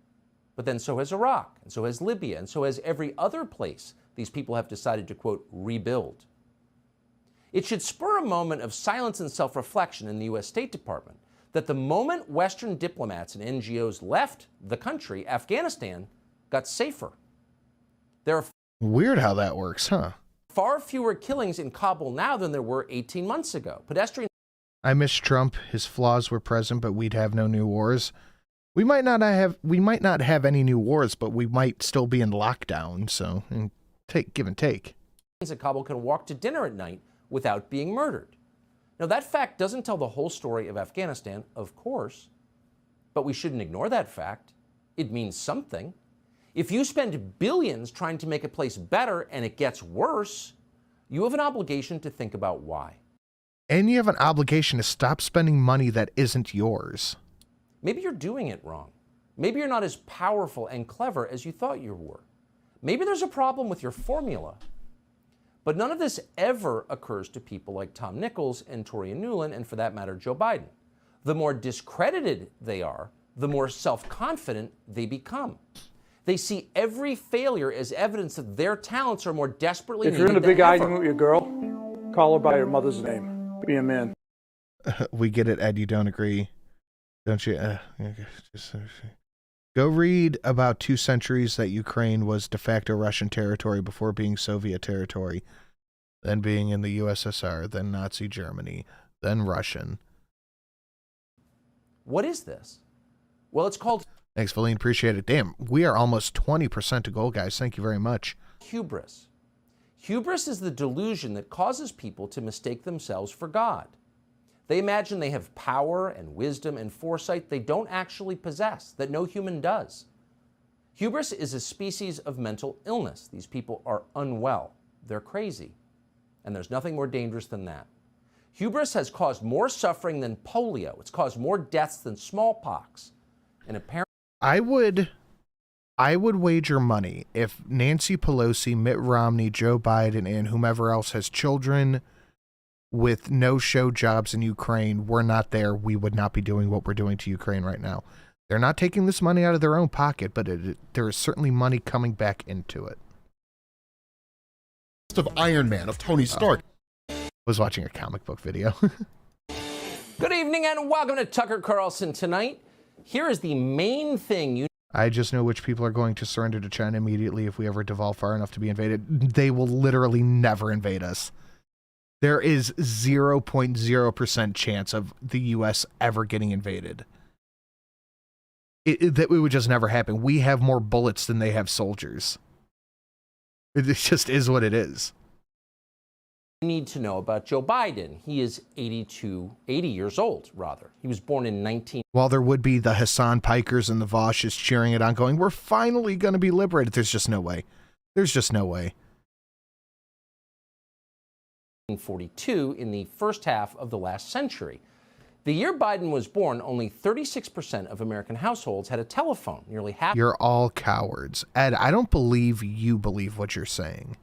C: But then so has Iraq, and so has Libya, and so has every other place these people have decided to, quote, rebuild. It should spur a moment of silence and self-reflection in the U.S. State Department that the moment Western diplomats and NGOs left the country, Afghanistan got safer. There are
A: weird how that works, huh?
C: Far fewer killings in Kabul now than there were 18 months ago. Pedestrian.
A: I miss Trump. His flaws were present, but we'd have no new wars. We might not have any new wars, but we might still be in lockdown. So, give and take.
C: At Kabul can walk to dinner at night without being murdered. Now, that fact doesn't tell the whole story of Afghanistan, of course, but we shouldn't ignore that fact. It means something. If you spend billions trying to make a place better and it gets worse, you have an obligation to think about why.
A: And you have an obligation to stop spending money that isn't yours.
C: Maybe you're doing it wrong. Maybe you're not as powerful and clever as you thought you were. Maybe there's a problem with your formula. But none of this ever occurs to people like Tom Nichols and Toria Nuland, and for that matter, Joe Biden. The more discredited they are, the more self-confident they become. They see every failure as evidence that their talents are more desperately needed than ever.
L: If you're in a big argument with your girl, call her by her mother's name. Be a man.
A: We get it, Ed. You don't agree, don't you? Go read about 2 centuries that Ukraine was de facto Russian territory before being Soviet territory, then being in the USSR, then Nazi Germany, then Russian.
C: What is this? Well, it's called...
A: Thanks, Valine. Appreciate it. Damn, we are almost 20% to goal, guys. Thank you very much.
C: Hubris. Hubris is the delusion that causes people to mistake themselves for God. They imagine they have power and wisdom and foresight they don't actually possess, that no human does. Hubris is a species of mental illness. These people are unwell. they're crazy. And there's nothing more dangerous than that. Hubris has caused more suffering than polio. It's caused more deaths than smallpox. And apparently,
A: I would wager money if Nancy Pelosi, Mitt Romney, Joe Biden, and whomever else has children with no-show jobs in Ukraine were not there, we would not be doing what we're doing to Ukraine right now. They're not taking this money out of their own pocket, but there is certainly money coming back into it.
K: Of Iron Man, of Tony Stark.
A: Was watching a comic book video.
C: Good evening and welcome to Tucker Carlson Tonight. Here is the main thing
A: I just know which people are going to surrender to China immediately if we ever devolve far enough to be invaded. They will literally never invade us. There is 0.0% chance of the U.S. ever getting invaded. That would just never happen. We have more bullets than they have soldiers. It just is what it is.
C: You need to know about Joe Biden. He is 80 years old, rather. He was born in 19...
A: While there would be the Hassan Pikers and the Voshes cheering it on, going, we're finally going to be liberated. There's just no way. There's just no way.
C: 1942 in the first half of the last century. The year Biden was born, only 36% of American households had a telephone. Nearly half...
A: You're all cowards. Ed, I don't believe you believe what you're saying.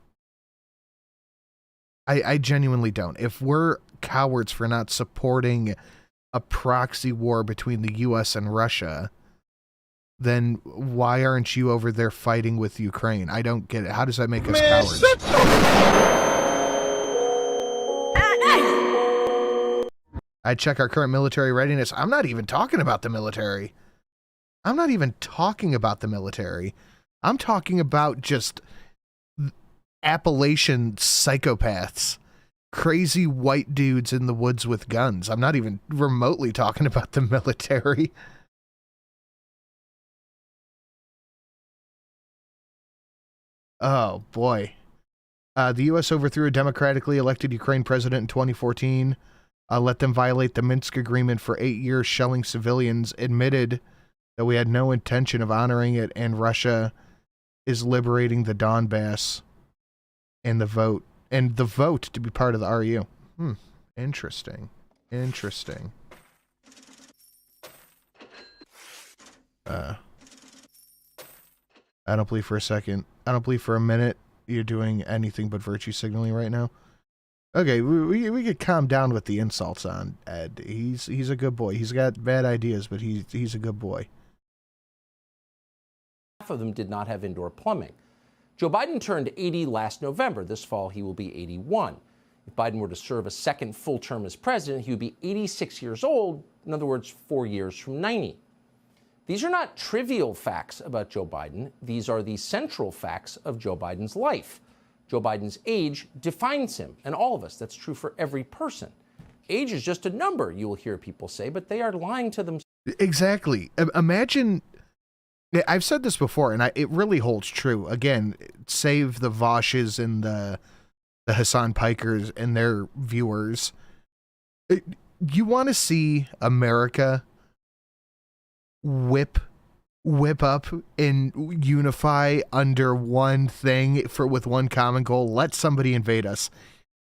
A: I genuinely don't. If we're cowards for not supporting a proxy war between the U.S. and Russia, then why aren't you over there fighting with Ukraine? I don't get it. How does that make us cowards? I check our current military readiness. I'm not even talking about the military. I'm not even talking about the military. I'm talking about just Appalachian psychopaths, crazy white dudes in the woods with guns. I'm not even remotely talking about the military. Oh, boy. The U.S. overthrew a democratically elected Ukraine president in 2014. Let them violate the Minsk agreement for 8 years, shelling civilians, admitted that we had no intention of honoring it, and Russia is liberating the Donbass and the vote to be part of the RU. Interesting. Interesting. I don't believe for a second. I don't believe for a minute you're doing anything but virtue signaling right now. Okay, we could calm down with the insults on Ed. He's a good boy. He's got bad ideas, but he's a good boy.
C: Half of them did not have indoor plumbing. Joe Biden turned 80 last November. This fall, he will be 81. If Biden were to serve a second full term as president, he would be 86 years old. In other words, 4 years from 90. These are not trivial facts about Joe Biden. These are the central facts of Joe Biden's life. Joe Biden's age defines him, and all of us. That's true for every person. Age is just a number, you will hear people say, but they are lying to themselves.
A: Exactly. Imagine, I've said this before, and it really holds true. Again, save the Voshes and the Hassan Pikers and their viewers. You want to see America whip up and unify under one thing with one common goal. Let somebody invade us.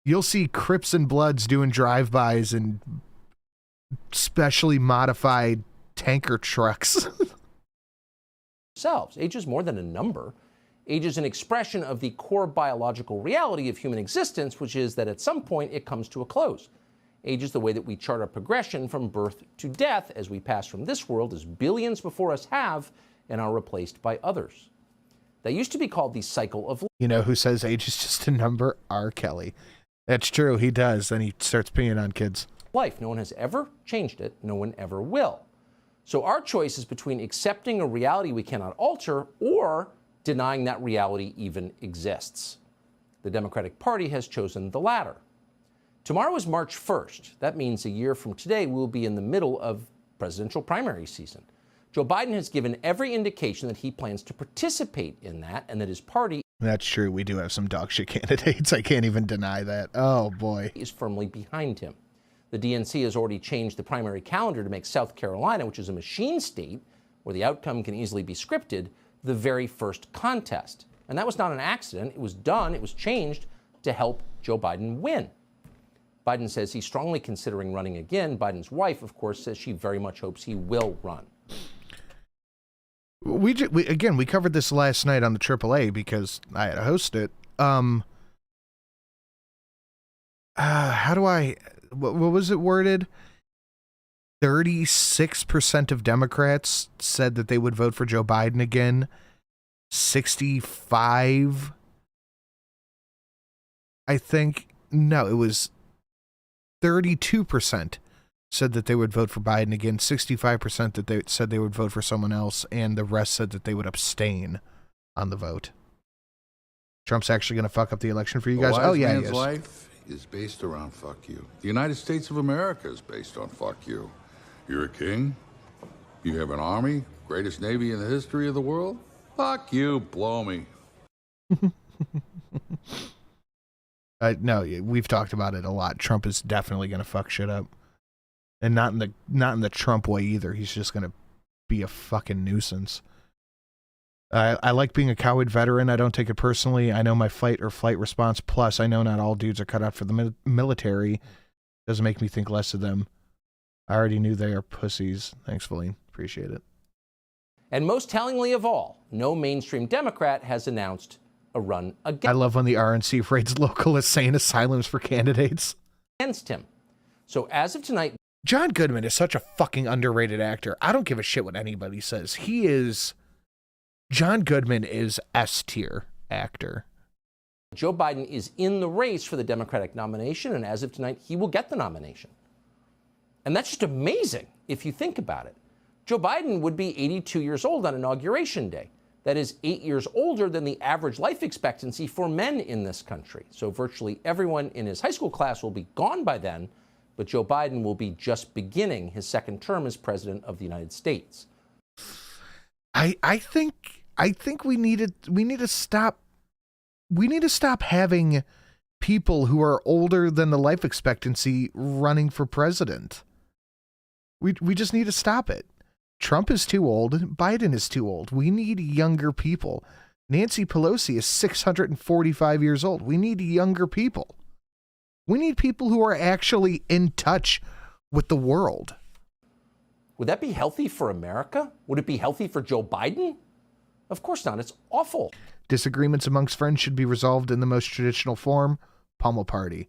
A: You'll see Crips and Bloods doing drive-bys and specially modified tanker trucks.
C: Age is more than a number. Age is an expression of the core biological reality of human existence, which is that at some point it comes to a close. Age is the way that we chart our progression from birth to death as we pass from this world as billions before us have and are replaced by others. That used to be called the cycle of life.
A: You know who says age is just a number? R. Kelly. That's true, he does. Then he starts peeing on kids.
C: No one has ever changed it. No one ever will. So our choice is between accepting a reality we cannot alter or denying that reality even exists. The Democratic Party has chosen the latter. Tomorrow is March 1st. That means a year from today, we will be in the middle of presidential primary season. Joe Biden has given every indication that he plans to participate in that and that his party...
A: That's true. We do have some dog shit candidates. I can't even deny that. Oh, boy.
C: ...is firmly behind him. The DNC has already changed the primary calendar to make South Carolina, which is a machine state where the outcome can easily be scripted, the very first contest. And that was not an accident. It was done. It was changed to help Joe Biden win. Biden says he's strongly considering running again. Biden's wife, of course, says she very much hopes he will run.
A: We covered this last night on the AAA because I had to host it. What was it worded? 36% of Democrats said that they would vote for Joe Biden again. 65, I think. No, it was 32% said that they would vote for Biden again. 65% that they said they would vote for someone else, and the rest said that they would abstain on the vote. Trump's actually going to fuck up the election for you guys? Oh, yeah, he is.
M: Life is based around fuck you. The United States of America is based on fuck you. You're a king. You have an army, greatest navy in the history of the world. Fuck you, blow me.
A: No, we've talked about it a lot. Trump is definitely going to fuck shit up, and not in the Trump way either. He's just going to be a fucking nuisance. I like being a coward veteran. I don't take it personally. I know my fight or flight response. Plus, I know not all dudes are cut out for the military. Doesn't make me think less of them. I already knew they are pussies. Thanks, Valine. Appreciate it.
C: And most tellingly of all, no mainstream Democrat has announced a run against.
A: I love when the RNC rates local insane asylums for candidates
C: against him. So as of tonight,
A: John Goodman is such a fucking underrated actor. I don't give a shit what anybody says. John Goodman is S tier actor.
C: Joe Biden is in the race for the Democratic nomination, and as of tonight, he will get the nomination. And that's just amazing if you think about it. Joe Biden would be 82 years old on Inauguration Day. That is 8 years older than the average life expectancy for men in this country. So virtually everyone in his high school class will be gone by then, but Joe Biden will be just beginning his second term as president of the United States.
A: I think we need to stop having people who are older than the life expectancy running for president. We just need to stop it. Trump is too old. Biden is too old. We need younger people. Nancy Pelosi is 645 years old. We need younger people. We need people who are actually in touch with the world.
C: Would that be healthy for America? Would it be healthy for Joe Biden? Of course not. It's awful.
A: Disagreements amongst friends should be resolved in the most traditional form, pummel party.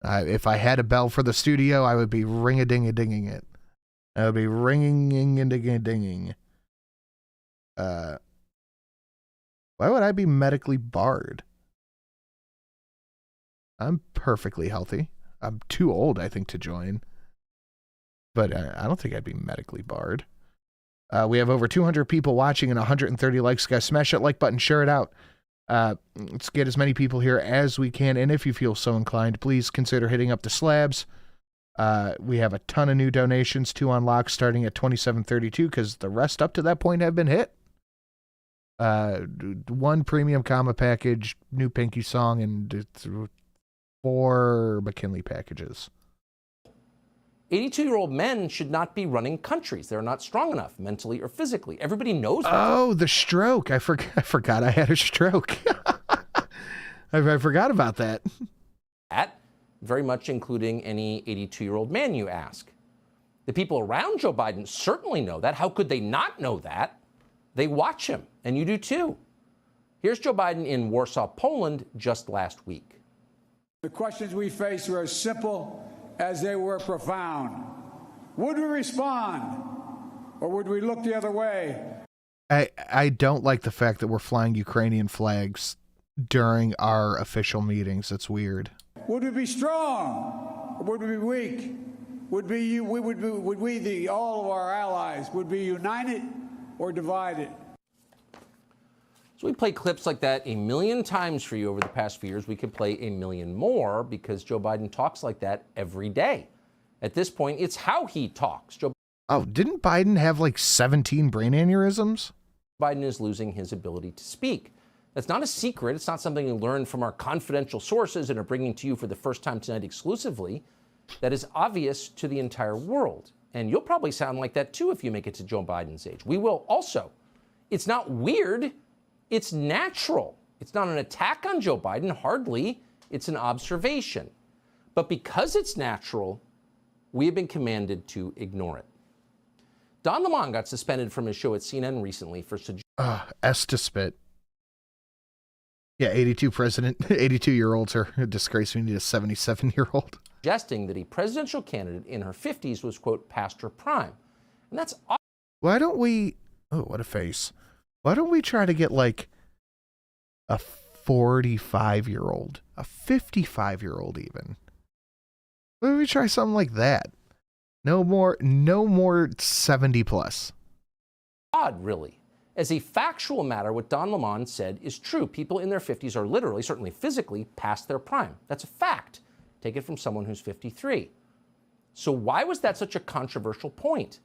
A: If I had a bell for the studio, I would be ring-a-ding-a-dinging it. I would be ringing-a-ding-a-dinging. Why would I be medically barred? I'm perfectly healthy. I'm too old, I think, to join. But I don't think I'd be medically barred. We have over 200 people watching and 130 likes. Guys, smash that like button, share it out. Let's get as many people here as we can. And if you feel so inclined, please consider hitting up the slabs. We have a ton of new donations to unlock starting at $27.32 because the rest up to that point have been hit. One premium comma package, new Pinky song, and 4 McKinley packages.
C: 82-year-old men should not be running countries. They're not strong enough mentally or physically. Everybody knows that.
A: Oh, the stroke. I forgot I had a stroke. I forgot about that.
C: That, very much including any 82-year-old man you ask. The people around Joe Biden certainly know that. How could they not know that? They watch him, and you do too. Here's Joe Biden in Warsaw, Poland, just last week.
D: The questions we face were as simple as they were profound. Would we respond, or would we look the other way?
A: I don't like the fact that we're flying Ukrainian flags during our official meetings. It's weird.
D: Would we be strong, or would we be weak? Would we, all of our allies, would be united or divided?
C: So we play clips like that 1 million times for you over the past few years. We could play 1 million more because Joe Biden talks like that every day. At this point, it's how he talks.
A: Didn't Biden have like 17 brain aneurysms?
C: Biden is losing his ability to speak. That's not a secret. It's not something we learned from our confidential sources and are bringing to you for the first time tonight exclusively. That is obvious to the entire world. And you'll probably sound like that too if you make it to Joe Biden's age. We will also. It's not weird. It's natural. It's not an attack on Joe Biden, hardly. It's an observation. But because it's natural, we have been commanded to ignore it. Don Lemon got suspended from his show at CNN recently for
A: S to spit. Yeah, 82-year-olds are a disgrace. We need a 77-year-old.
C: Suggesting that a presidential candidate in her 50s was, quote, past her prime. And that's...
A: Why don't we... Oh, what a face. Why don't we try to get, like, a 45-year-old? A 55-year-old, even. Why don't we try something like that? No more 70 plus.
C: Odd, really. As a factual matter, what Don Lemon said is true. People in their 50s are literally, certainly physically, past their prime. That's a fact. Take it from someone who's 53. So why was that such a controversial point?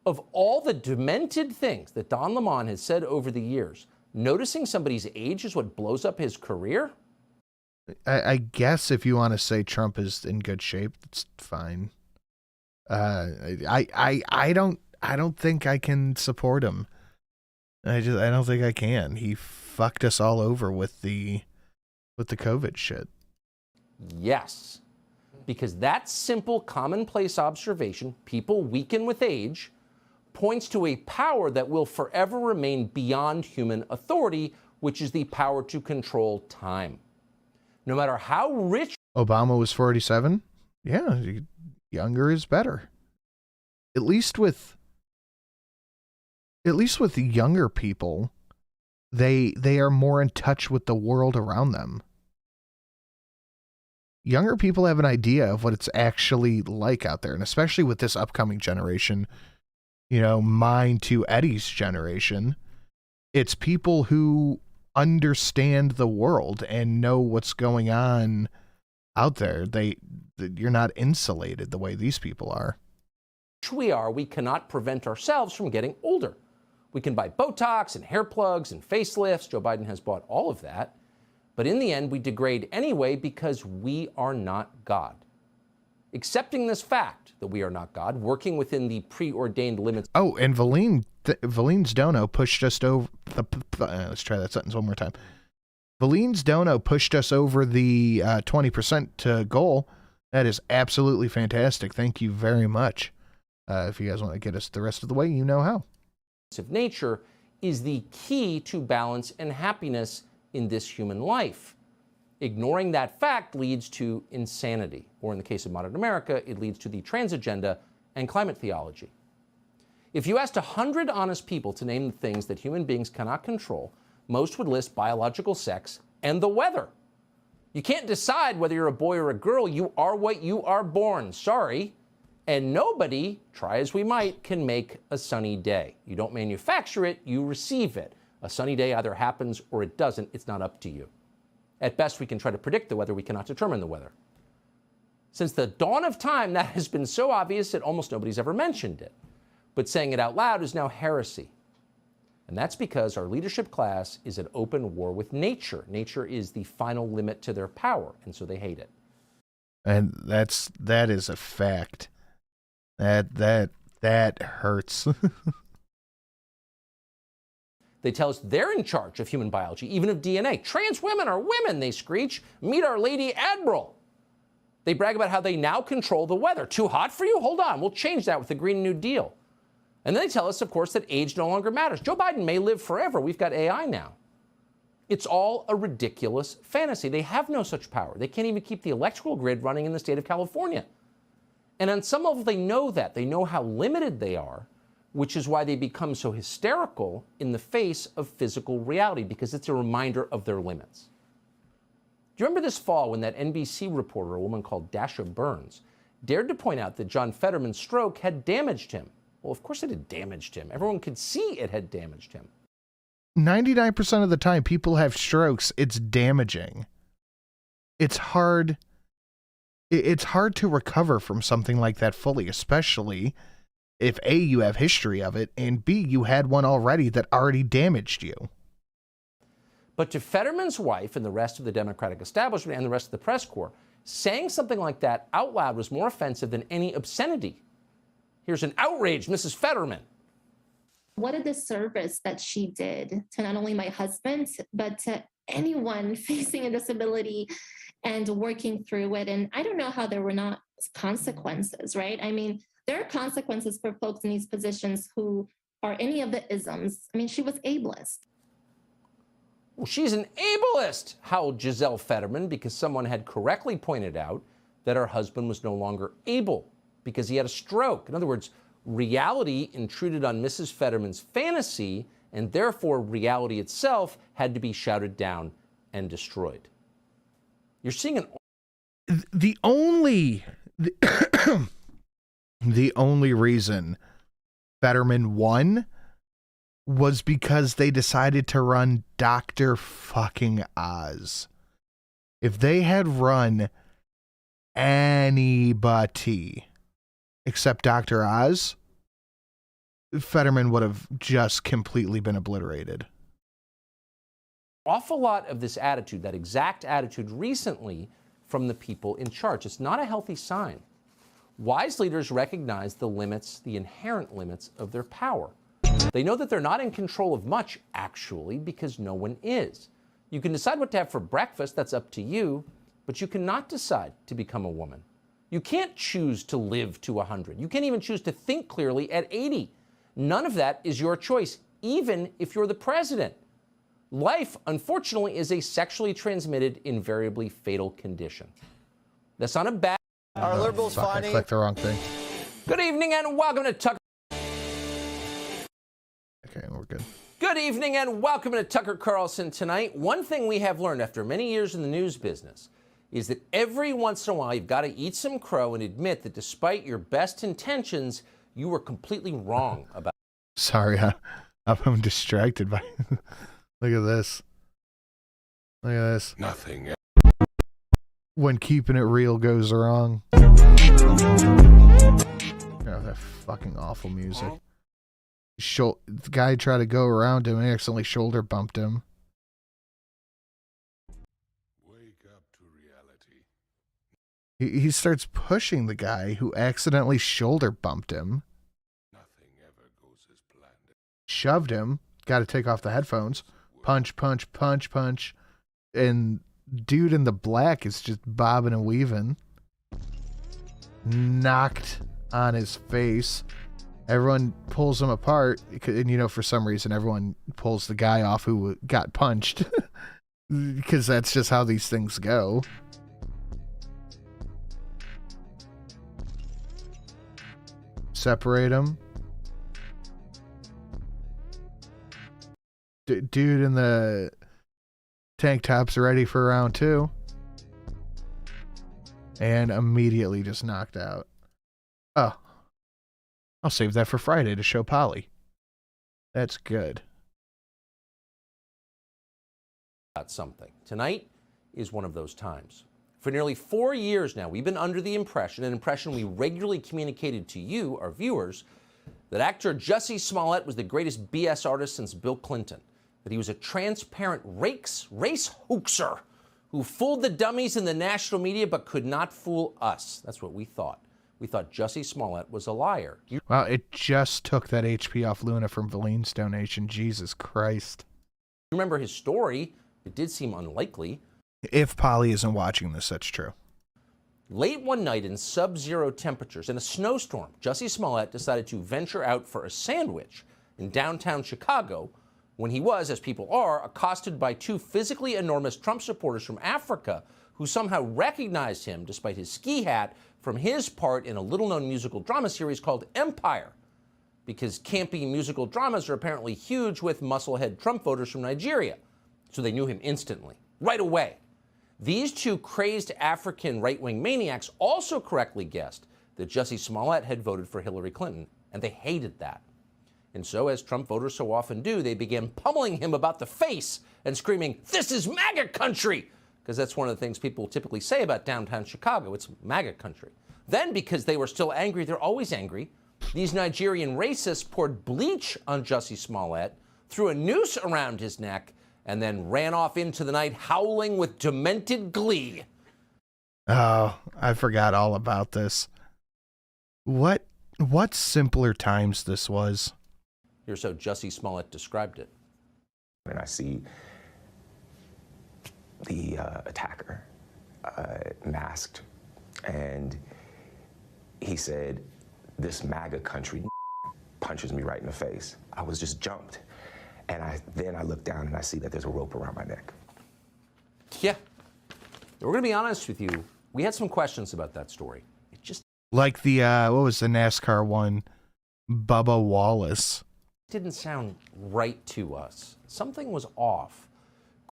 C: Of all the demented things that Don Lemon has said over the years, noticing somebody's age is what blows up his career?
A: I guess if you want to say Trump is in good shape, it's fine. I don't think I can support him. I don't think I can. He fucked us all over with the COVID shit.
C: Yes, because that simple commonplace observation, people weaken with age, points to a power that will forever remain beyond human authority, which is the power to control time. No matter how rich...
A: Obama was 47? Yeah, younger is better. At least with younger people, they are more in touch with the world around them. Younger people have an idea of what it's actually like out there, and especially with this upcoming generation, you know, mine to Eddie's generation, it's people who understand the world and know what's going on out there. You're not insulated the way these people are.
C: We cannot prevent ourselves from getting older. We can buy Botox and hair plugs and facelifts. Joe Biden has bought all of that. But in the end, we degrade anyway because we are not God. Accepting this fact that we are not God, working within the preordained limits.
A: Oh, and Valeen's dono pushed us over. Let's try that sentence one more time. Valeen's dono pushed us over the 20% goal. That is absolutely fantastic. Thank you very much. If you guys want to get us the rest of the way, you know how.
C: Of nature is the key to balance and happiness in this human life. Ignoring that fact leads to insanity, or in the case of modern America, it leads to the trans agenda and climate theology. If you asked 100 honest people to name the things that human beings cannot control, most would list biological sex and the weather. You can't decide whether you're a boy or a girl. You are what you are born. Sorry. And nobody, try as we might, can make a sunny day. You don't manufacture it, you receive it. A sunny day either happens or it doesn't. It's not up to you. At best, we can try to predict the weather. We cannot determine the weather. Since the dawn of time, that has been so obvious that almost nobody's ever mentioned it. But saying it out loud is now heresy. And that's because our leadership class is at open war with nature. Nature is the final limit to their power, and so they hate it.
A: And that is a fact. That hurts.
C: They tell us they're in charge of human biology, even of DNA. Trans women are women, they screech. Meet our Lady Admiral. They brag about how they now control the weather. Too hot for you? Hold on, we'll change that with the Green New Deal. And then they tell us, of course, that age no longer matters. Joe Biden may live forever. We've got AI now. It's all a ridiculous fantasy. They have no such power. They can't even keep the electrical grid running in the state of California. And on some level, they know that. They know how limited they are, which is why they become so hysterical in the face of physical reality, because it's a reminder of their limits. Do you remember this fall when that NBC reporter, a woman called Dasha Burns, dared to point out that John Fetterman's stroke had damaged him? Well, of course it had damaged him. Everyone could see it had damaged him.
A: 99% of the time people have strokes, it's damaging. It's hard to recover from something like that fully, especially if A, you have history of it, and B, you had one already that already damaged you.
C: But to Fetterman's wife and the rest of the Democratic establishment and the rest of the press corps, saying something like that out loud was more offensive than any obscenity. Here's an outraged Mrs. Fetterman.
N: What a disservice that she did to not only my husband, but to anyone facing a disability and working through it. And I don't know how there were not consequences, right? I mean, there are consequences for folks in these positions who are any of the isms. I mean, she was ableist.
C: Well, she's an ableist, howled Giselle Fetterman, because someone had correctly pointed out that her husband was no longer able because he had a stroke. In other words, reality intruded on Mrs. Fetterman's fantasy, and therefore reality itself had to be shouted down and destroyed. You're seeing
A: the only reason Fetterman won was because they decided to run Dr. fucking Oz. If they had run anybody except Dr. Oz, Fetterman would have just completely been obliterated.
C: Awful lot of this attitude, that exact attitude recently from the people in charge. It's not a healthy sign. Wise leaders recognize the limits, the inherent limits of their power. They know that they're not in control of much, actually, because no one is. You can decide what to have for breakfast, that's up to you, but you cannot decide to become a woman. You can't choose to live to 100. You can't even choose to think clearly at 80. None of that is your choice, even if you're the president. Life, unfortunately, is a sexually transmitted, invariably fatal condition. That's not a bad...
A: Our liberals finding... I clicked the wrong thing.
C: Good evening and welcome to Tucker...
A: Okay, we're good.
C: Good evening and welcome to Tucker Carlson Tonight. One thing we have learned after many years in the news business is that every once in a while you've got to eat some crow and admit that despite your best intentions, you were completely wrong about...
A: Sorry, I'm distracted by... Look at this. Look at this.
M: Nothing.
A: When keeping it real goes wrong. Oh, that fucking awful music. The guy tried to go around him and accidentally shoulder bumped him.
M: Wake up to reality.
A: He starts pushing the guy who accidentally shoulder bumped him.
M: Nothing ever goes as planned.
A: Shoved him. Got to take off the headphones. Punch, punch, punch, punch. And dude in the black is just bobbing and weaving. Knocked on his face. Everyone pulls him apart. And, you know, for some reason, everyone pulls the guy off who got punched. Because that's just how these things go. Separate him. Dude in the tank top's ready for round 2. And immediately just knocked out. Oh. I'll save that for Friday to show Polly. That's good.
C: About something. Tonight is one of those times. For nearly 4 years now, we've been under the impression, an impression we regularly communicated to you, our viewers, that actor Jussie Smollett was the greatest BS artist since Bill Clinton. That he was a transparent race hoaxer who fooled the dummies in the national media but could not fool us. That's what we thought. We thought Jussie Smollett was a liar.
A: Wow, it just took that HP off Luna from Valine's donation. Jesus Christ.
C: Remember his story? It did seem unlikely.
A: If Polly isn't watching this, that's true.
C: Late one night in sub-zero temperatures in a snowstorm, Jussie Smollett decided to venture out for a sandwich in downtown Chicago when he was, as people are, accosted by 2 physically enormous Trump supporters from Africa who somehow recognized him despite his ski hat from his part in a little-known musical drama series called Empire, because campy musical dramas are apparently huge with musclehead Trump voters from Nigeria. So they knew him instantly, right away. These 2 crazed African right-wing maniacs also correctly guessed that Jussie Smollett had voted for Hillary Clinton, and they hated that. And so, as Trump voters so often do, they began pummeling him about the face and screaming, "This is MAGA country!" Because that's one of the things people typically say about downtown Chicago. It's MAGA country. Then, because they were still angry, they're always angry, these Nigerian racists poured bleach on Jussie Smollett, threw a noose around his neck, and then ran off into the night howling with demented glee.
A: Oh, I forgot all about this. What simpler times this was.
C: Here's how Jussie Smollett described it.
O: And I see the attacker, masked, and he said, "This MAGA country," punches me right in the face. I was just jumped. And then I look down and I see that there's a rope around my neck.
C: Yeah. We're going to be honest with you. We had some questions about that story. It just
A: like the, what was the NASCAR one? Bubba Wallace.
C: Didn't sound right to us. Something was off.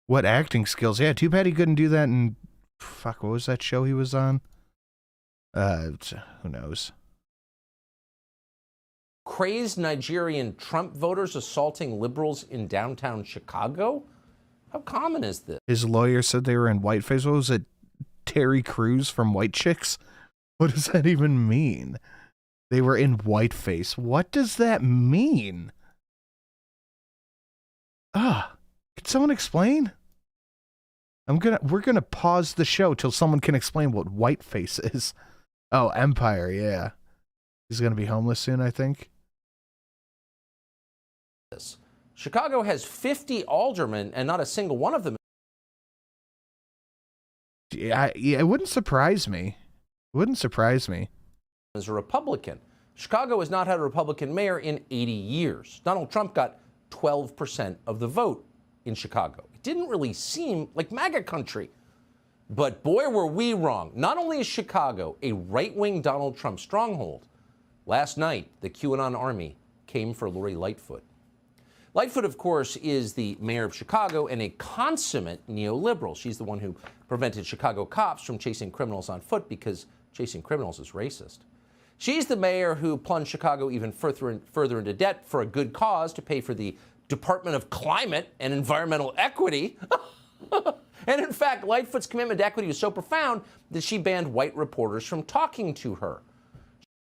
A: What acting skills? Yeah, too bad he couldn't do that in, fuck, what was that show he was on? Who knows?
C: Crazed Nigerian Trump voters assaulting liberals in downtown Chicago? How common is this?
A: His lawyer said they were in whiteface. What was it? Terry Crews from White Chicks? What does that even mean? They were in whiteface. What does that mean? Can someone explain? We're gonna pause the show till someone can explain what whiteface is. Oh, Empire, yeah. He's gonna be homeless soon, I think.
C: Chicago has 50 aldermen and not a single one of them.
A: Yeah, it wouldn't surprise me. It wouldn't surprise me.
C: As a Republican. Chicago has not had a Republican mayor in 80 years. Donald Trump got 12% of the vote in Chicago. It didn't really seem like MAGA country. But boy, were we wrong. Not only is Chicago a right-wing Donald Trump stronghold, last night the QAnon army came for Lori Lightfoot. Lightfoot, of course, is the mayor of Chicago and a consummate neoliberal. She's the one who prevented Chicago cops from chasing criminals on foot because chasing criminals is racist. She's the mayor who plunged Chicago even further into debt for a good cause to pay for the Department of Climate and Environmental Equity. And in fact, Lightfoot's commitment to equity was so profound that she banned white reporters from talking to her.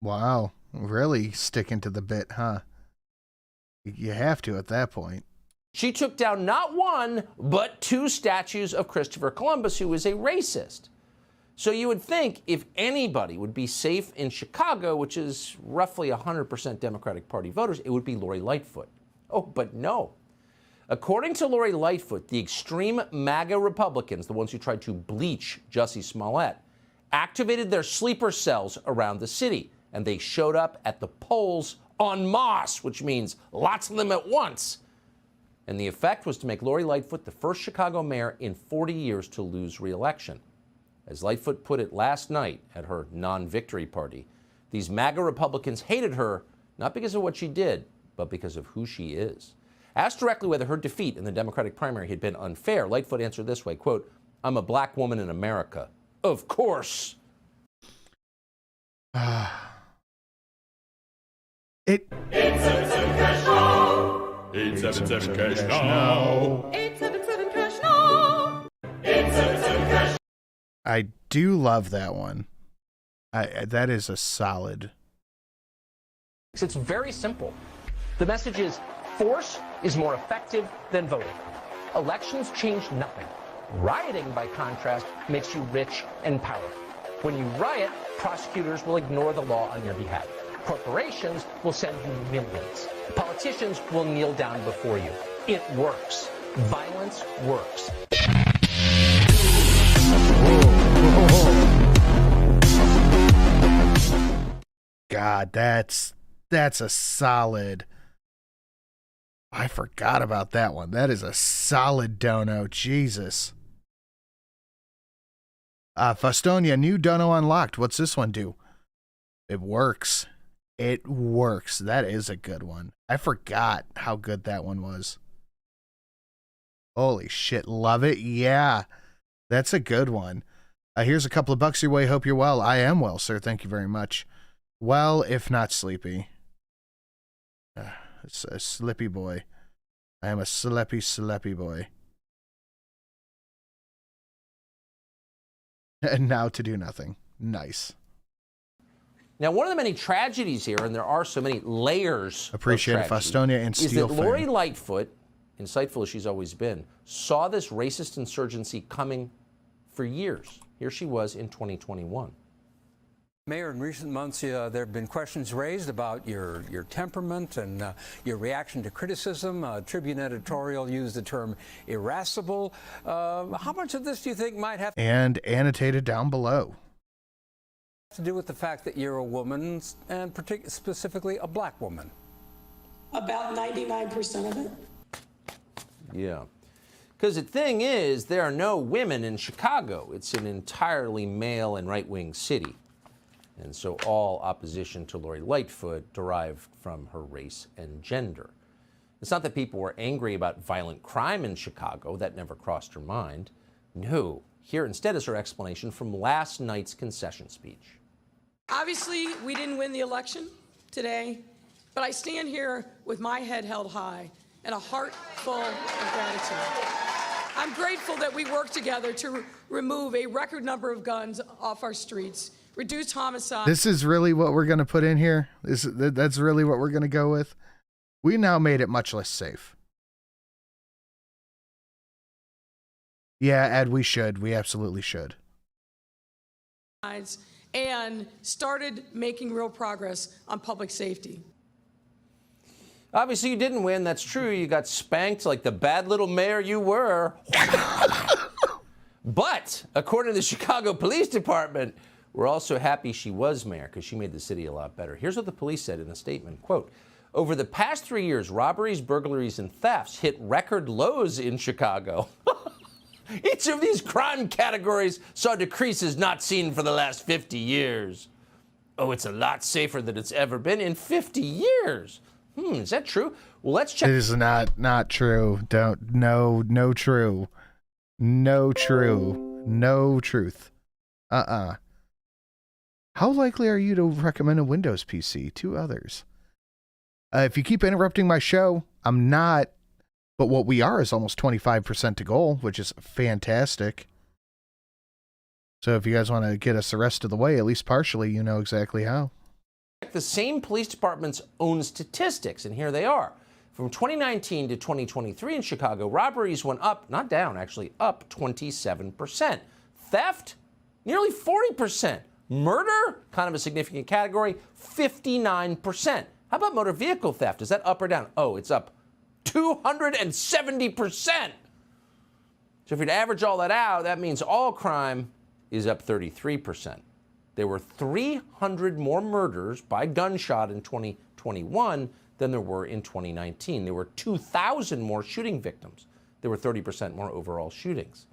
A: Wow, really sticking to the bit, huh? You have to at that point.
C: She took down not one, but 2 statues of Christopher Columbus, who is a racist. So you would think if anybody would be safe in Chicago, which is roughly 100% Democratic Party voters, it would be Lori Lightfoot. Oh, but no. According to Lori Lightfoot, the extreme MAGA Republicans, the ones who tried to bleach Jussie Smollett, activated their sleeper cells around the city, and they showed up at the polls en masse, which means lots of them at once. And the effect was to make Lori Lightfoot the first Chicago mayor in 40 years to lose re-election. As Lightfoot put it last night at her non-victory party, these MAGA Republicans hated her not because of what she did, but because of who she is. Asked directly whether her defeat in the Democratic primary had been unfair, Lightfoot answered this way, quote, "I'm a black woman in America. Of course."
A: It's
G: 877 cash now. 877 cash now. 877 cash now. 877 cash.
A: I do love that one. That is a solid.
C: It's very simple. The message is force is more effective than voting. Elections change nothing. Rioting, by contrast, makes you rich and powerful. When you riot, prosecutors will ignore the law on your behalf. Corporations will send you millions. Politicians will kneel down before you. It works. Violence works.
A: God, that's a solid. I forgot about that one. That is a solid dono. Jesus. Fastonia, new dono unlocked. What's this one do? It works. It works. That is a good one. I forgot how good that one was. Holy shit. Love it. Yeah. That's a good one. Here's a couple of bucks your way. Hope you're well. I am well, sir. Thank you very much. Well, if not sleepy. It's a slippy boy. I am a sleppy boy. And now to do nothing. Nice.
C: Now, one of the many tragedies here, and there are so many layers
A: Appreciate
C: of
A: it,
C: tragedy,
A: Fastonia and
C: is
A: Steel
C: that
A: fan.
C: Lori Lightfoot, insightful as she's always been, saw this racist insurgency coming for years. Here she was in 2021.
P: Mayor, in recent months, there have been questions raised about your temperament and your reaction to criticism. Tribune editorial used the term irascible. How much of this do you think might have
A: and annotated down below
P: to do with the fact that you're a woman, and specifically a black woman?
Q: About 99% of it.
C: Yeah. Because the thing is, there are no women in Chicago. It's an entirely male and right-wing city. And so all opposition to Lori Lightfoot derived from her race and gender. It's not that people were angry about violent crime in Chicago. That never crossed her mind. No. Here instead is her explanation from last night's concession speech.
Q: Obviously, we didn't win the election today, but I stand here with my head held high and a heart full of gratitude. I'm grateful that we worked together to remove a record number of guns off our streets, reduce homicide.
A: This is really what we're going to put in here. That's really what we're going to go with. We now made it much less safe. Yeah, Ed, we should. We absolutely should.
Q: And started making real progress on public safety.
C: Obviously, you didn't win. That's true. You got spanked like the bad little mayor you were. But according to the Chicago Police Department, we're also happy she was mayor because she made the city a lot better. Here's what the police said in a statement, quote, "Over the past 3 years, robberies, burglaries, and thefts hit record lows in Chicago. Each of these crime categories saw decreases not seen for the last 50 years. Oh, it's a lot safer than it's ever been in 50 years. Is that true? Well, let's check."
A: It is not true. No true. No true. No truth. How likely are you to recommend a Windows PC to others? If you keep interrupting my show, I'm not. But what we are is almost 25% to goal, which is fantastic. So if you guys want to get us the rest of the way, at least partially, you know exactly how.
C: The same police department's own statistics, and here they are. From 2019 to 2023 in Chicago, robberies went up, not down, actually up 27%. Theft, nearly 40%. Murder, kind of a significant category, 59%. How about motor vehicle theft? Is that up or down? Oh, it's up 270%. So if you'd average all that out, that means all crime is up 33%. There were 300 more murders by gunshot in 2021 than there were in 2019. There were 2,000 more shooting victims. There were 30% more overall shootings.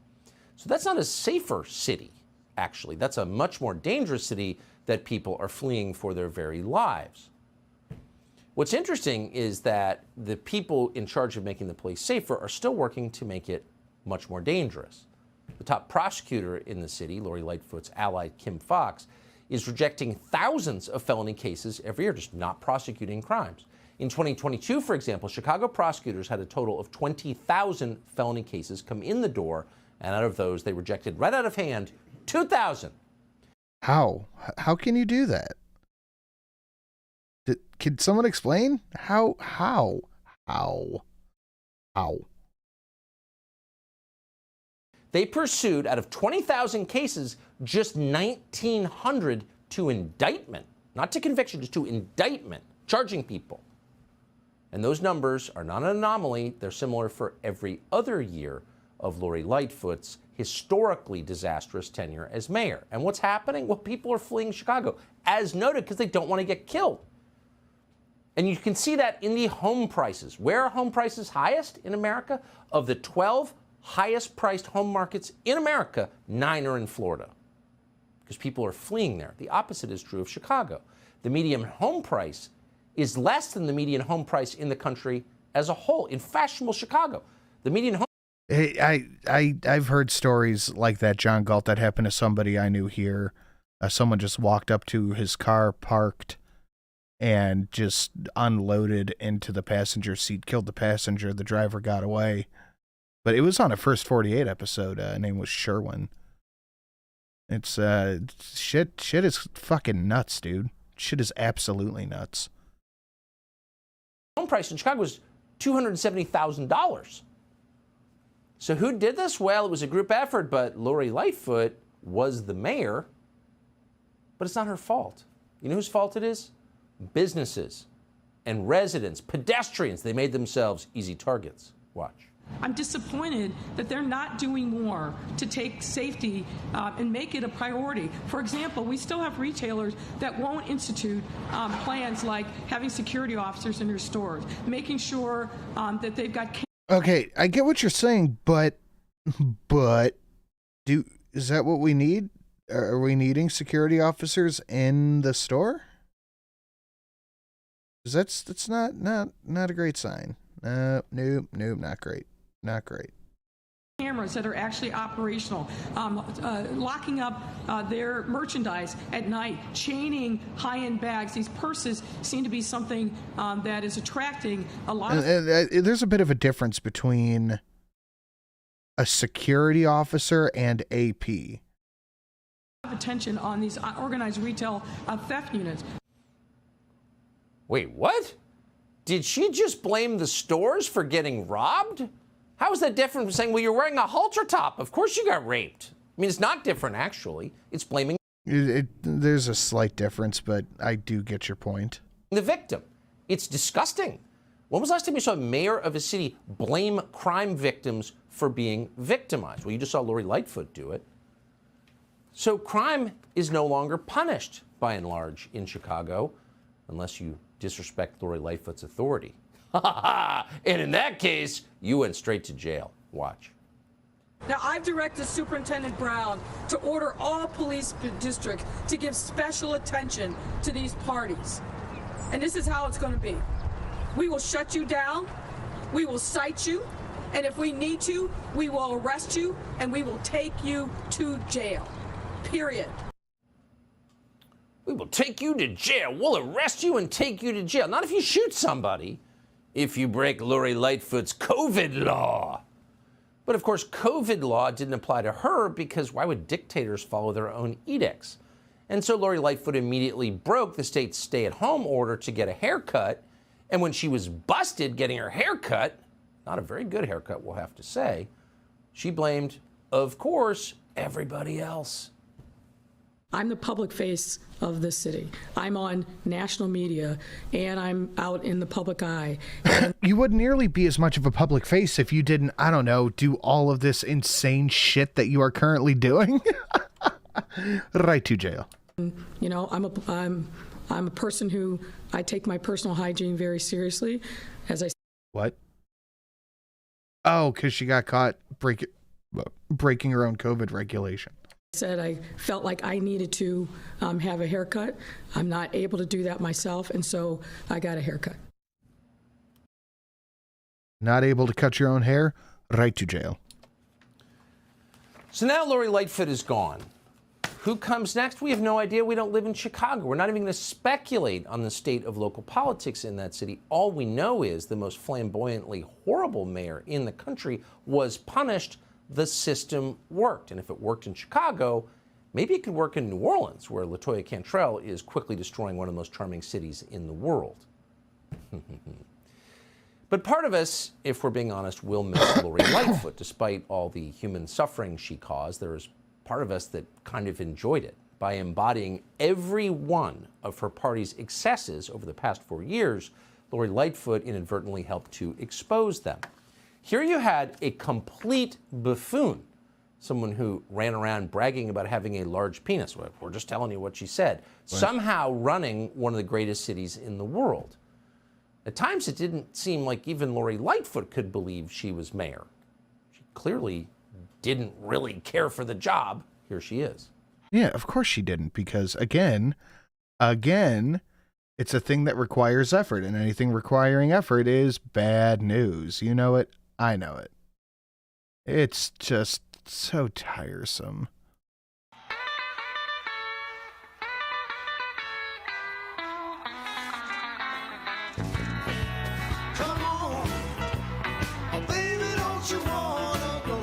C: So that's not a safer city, actually. That's a much more dangerous city that people are fleeing for their very lives. What's interesting is that the people in charge of making the place safer are still working to make it much more dangerous. The top prosecutor in the city, Lori Lightfoot's ally, Kim Foxx, is rejecting thousands of felony cases every year, just not prosecuting crimes. In 2022, for example, Chicago prosecutors had a total of 20,000 felony cases come in the door, and out of those, they rejected right out of hand 2,000.
A: How? How can you do that? Can someone explain? How?
C: They pursued, out of 20,000 cases, just 1,900 to indictment. Not to conviction, just to indictment, charging people. And those numbers are not an anomaly. They're similar for every other year of Lori Lightfoot's historically disastrous tenure as mayor. And what's happening? Well, people are fleeing Chicago, as noted, because they don't want to get killed. And you can see that in the home prices. Where are home prices highest in America? Of the 12 highest priced home markets in America, 9 are in Florida, because people are fleeing there. The opposite is true of Chicago. The median home price is less than the median home price in the country as a whole. In fashionable Chicago, the median home.
A: Hey, I've heard stories like that, John Galt, that happened to somebody I knew here. Someone just walked up to his car, parked, and just unloaded into the passenger seat, killed the passenger. The driver got away. But it was on a First 48 episode. Name was Sherwin. It's shit is fucking nuts, dude. Shit is absolutely nuts.
C: Home price in Chicago was $270,000. So who did this? Well, it was a group effort, but Lori Lightfoot was the mayor. But it's not her fault. You know whose fault it is? Businesses and residents, pedestrians. They made themselves easy targets. Watch.
Q: I'm disappointed that they're not doing more to take safety and make it a priority. For example, we still have retailers that won't institute plans like having security officers in their stores, making sure that they've got...
A: Okay, I get what you're saying, but is that what we need? Are we needing security officers in the store? Because that's not a great sign. Nope, not great. Not great.
Q: Cameras that are actually operational, locking up their merchandise at night, chaining high-end bags. These purses seem to be something that is attracting a lot of...
A: There's a bit of a difference between a security officer and AP.
Q: Attention on these organized retail theft units.
C: Wait, what? Did she just blame the stores for getting robbed? How is that different from saying, well, you're wearing a halter top? Of course you got raped. I mean, it's not different, actually. It's blaming...
A: There's a slight difference, but I do get your point.
C: The victim. It's disgusting. When was the last time you saw a mayor of a city blame crime victims for being victimized? Well, you just saw Lori Lightfoot do it. So crime is no longer punished, by and large, in Chicago, unless you disrespect Lori Lightfoot's authority. And in that case, you went straight to jail. Watch.
Q: Now, I've directed Superintendent Brown to order all police districts to give special attention to these parties. And this is how it's going to be. We will shut you down, we will cite you, and if we need to, we will arrest you, and we will take you to jail. Period.
C: We will take you to jail. We'll arrest you and take you to jail. Not if you shoot somebody. If you break Lori Lightfoot's COVID law. But of course, COVID law didn't apply to her because why would dictators follow their own edicts? And so Lori Lightfoot immediately broke the state's stay-at-home order to get a haircut. And when she was busted getting her haircut, not a very good haircut, we'll have to say, she blamed, of course, everybody else.
Q: I'm the public face of this city. I'm on national media, and I'm out in the public eye.
A: You wouldn't nearly be as much of a public face if you didn't, I don't know, do all of this insane shit that you are currently doing. Right to jail.
Q: You know, I'm a person who, I take my personal hygiene very seriously. As I...
A: What? Oh, because she got caught breaking her own COVID regulation.
Q: Said I felt like I needed to have a haircut. I'm not able to do that myself, and so I got a haircut.
A: Not able to cut your own hair? Right to jail.
C: So now Lori Lightfoot is gone. Who comes next? We have no idea. We don't live in Chicago. We're not even going to speculate on the state of local politics in that city. All we know is the most flamboyantly horrible mayor in the country was punished. The system worked. And if it worked in Chicago, maybe it could work in New Orleans, where LaToya Cantrell is quickly destroying one of the most charming cities in the world. But part of us, if we're being honest, will miss Lori Lightfoot. Despite all the human suffering she caused, there is part of us that kind of enjoyed it. By embodying every one of her party's excesses over the past 4 years, Lori Lightfoot inadvertently helped to expose them. Here you had a complete buffoon, someone who ran around bragging about having a large penis. We're just telling you what she said. Right. Somehow running one of the greatest cities in the world. At times it didn't seem like even Lori Lightfoot could believe she was mayor. She clearly didn't really care for the job. Here she is.
A: Yeah, of course she didn't, because again, it's a thing that requires effort, and anything requiring effort is bad news. You know it. I know it. It's just so tiresome.
G: Come on, baby, don't you wanna go?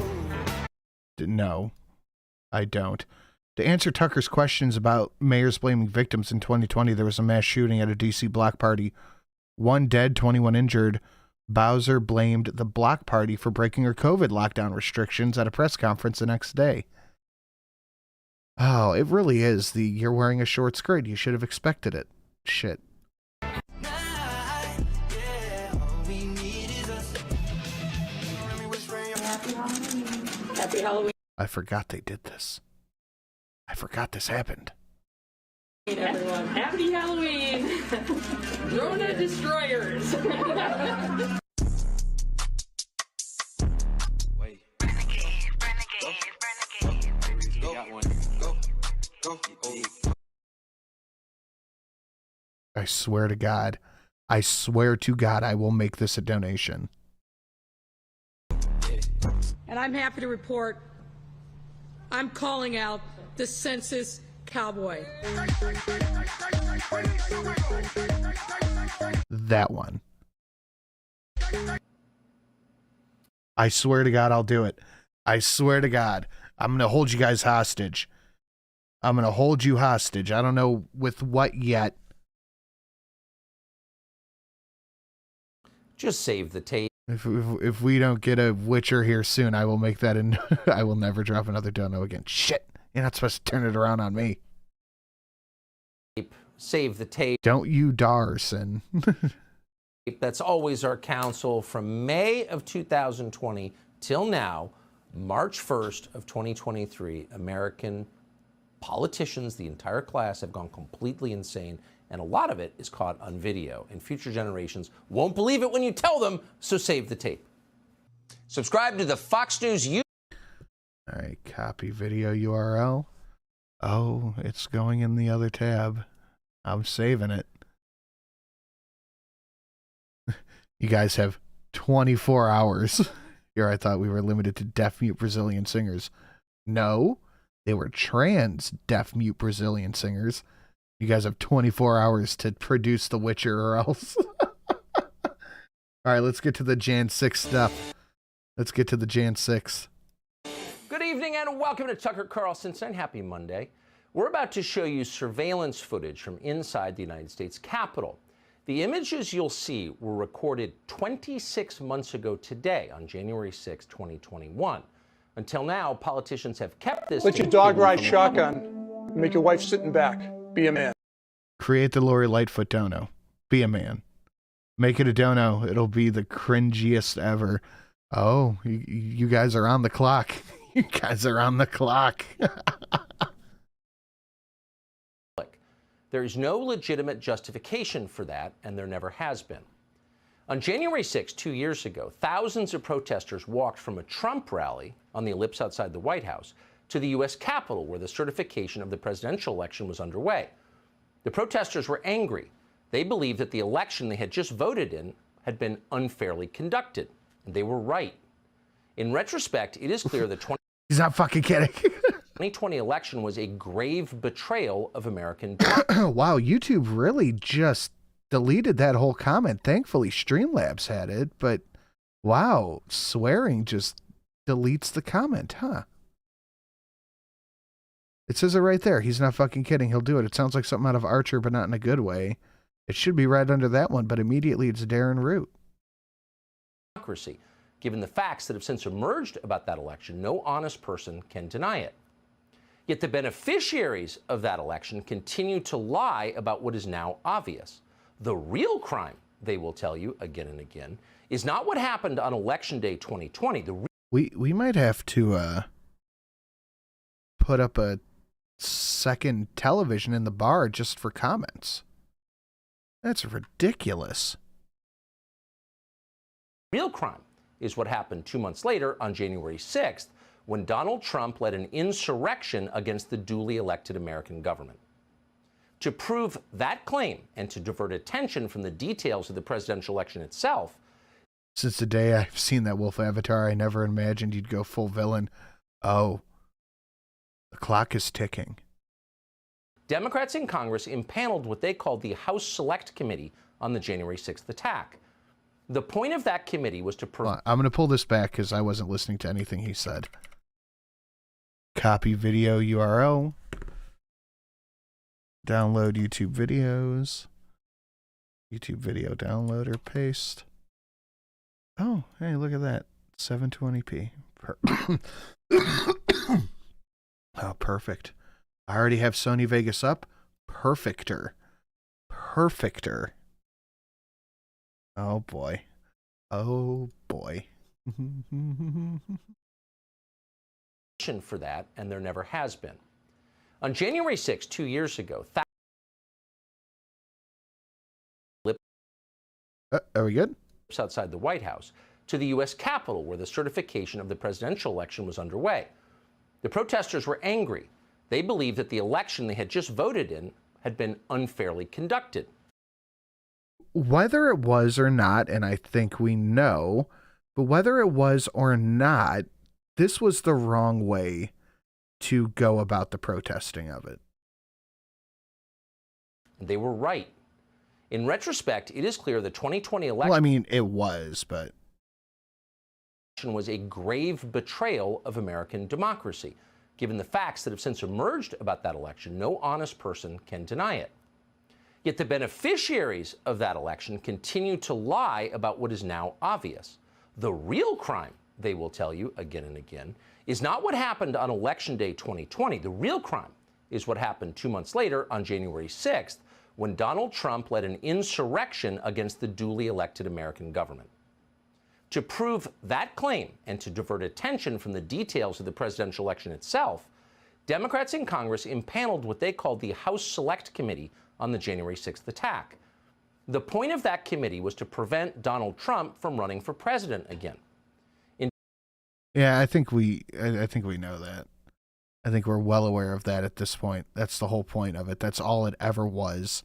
A: No, I don't. To answer Tucker's questions about mayors blaming victims in 2020, there was a mass shooting at a DC block party. 1 dead, 21 injured. Bowser blamed the block party for breaking her COVID lockdown restrictions at a press conference the next day. Oh, it really is. You're wearing a short skirt. You should have expected it. Shit.
Q: Happy Halloween.
A: I forgot they did this. I forgot this happened.
Q: Everyone, happy Halloween! Rona destroyers.
A: I swear to God. I swear to God I will make this a donation.
Q: And I'm happy to report I'm calling out the census cowboy.
A: That one. I swear to God I'll do it. I swear to God. I'm going to hold you guys hostage. I'm going to hold you hostage. I don't know with what yet.
C: Just save the tape.
A: If we don't get a Witcher here soon, I will make that in. I will never drop another dono again. Shit. You're not supposed to turn it around on me.
C: Save the tape.
A: Don't you Darson.
C: That's always our counsel from May of 2020 till now, March 1st of 2023. American politicians, the entire class, have gone completely insane, and a lot of it is caught on video, and future generations won't believe it when you tell them, so save the tape. Subscribe to the Fox News YouTube.
A: All right, copy video URL. Oh, it's going in the other tab. I'm saving it. You guys have 24 hours. Here I thought we were limited to deaf-mute Brazilian singers. No, they were trans deaf-mute Brazilian singers. You guys have 24 hours to produce The Witcher or else. All right, let's get to the Jan 6 stuff. Let's get to the Jan 6.
C: Good evening and welcome to Tucker Carlson's and happy Monday. We're about to show you surveillance footage from inside the United States Capitol. The images you'll see were recorded 26 months ago today on January 6, 2021. Until now, politicians have kept this.
L: Let your dog ride shotgun. Make your wife sit in back. Be a man.
A: Create the Lori Lightfoot dono. Be a man. Make it a dono. It'll be the cringiest ever. Oh, you guys are on the clock. You guys are on the clock.
C: There is no legitimate justification for that, and there never has been. On January 6, 2 years ago, thousands of protesters walked from a Trump rally on the ellipse outside the White House to the U.S. Capitol, where the certification of the presidential election was underway. The protesters were angry. They believed that the election they had just voted in had been unfairly conducted, and they were right. In retrospect, it is clear that
A: He's not fucking kidding.
C: 2020 election was a grave betrayal of American
A: Wow, YouTube really just deleted that whole comment. Thankfully, Streamlabs had it, but wow, swearing just deletes the comment, huh? It says it right there. He's not fucking kidding. He'll do it. It sounds like something out of Archer, but not in a good way. It should be right under that one, but immediately it's Darren Root.
C: democracy. Given the facts that have since emerged about that election, no honest person can deny it. Yet the beneficiaries of that election continue to lie about what is now obvious. The real crime, they will tell you again and again, is not what happened on Election Day 2020.
A: We might have to put up a second television in the bar just for comments. That's ridiculous.
C: Real crime is what happened 2 months later on January 6th, when Donald Trump led an insurrection against the duly elected American government. To prove that claim and to divert attention from the details of the presidential election itself.
A: Since the day I've seen that wolf avatar, I never imagined you'd go full villain. Oh, the clock is ticking.
C: Democrats in Congress impaneled what they called the House Select Committee on the January 6th attack. The point of that committee was to...
A: I'm going to pull this back because I wasn't listening to anything he said. Copy video URL. Download YouTube videos. YouTube video downloader, paste. Oh, hey, look at that. 720p. Oh, perfect. I already have Sony Vegas up. Perfecter. Perfecter. Oh boy. Oh boy.
C: For that, and there never has been. On January 6, 2 years ago,
A: are we good?
C: Outside the White House to the U.S. Capitol, where the certification of the presidential election was underway. The protesters were angry. They believed that the election they had just voted in had been unfairly conducted.
A: Whether it was or not, and I think we know, but whether it was or not, this was the wrong way to go about the protesting of it.
C: They were right. In retrospect, it is clear the 2020 election...
A: Well, I mean, it was, but...
C: ...was a grave betrayal of American democracy. Given the facts that have since emerged about that election, no honest person can deny it. Yet the beneficiaries of that election continue to lie about what is now obvious. The real crime, they will tell you again and again, is not what happened on Election Day 2020. The real crime is what happened 2 months later on January 6th, when Donald Trump led an insurrection against the duly elected American government. To prove that claim and to divert attention from the details of the presidential election itself, Democrats in Congress impaneled what they called the House Select Committee on the January 6th attack. The point of that committee was to prevent Donald Trump from running for president again.
A: Yeah, I think we know that. I think we're well aware of that at this point. That's the whole point of it. That's all it ever was.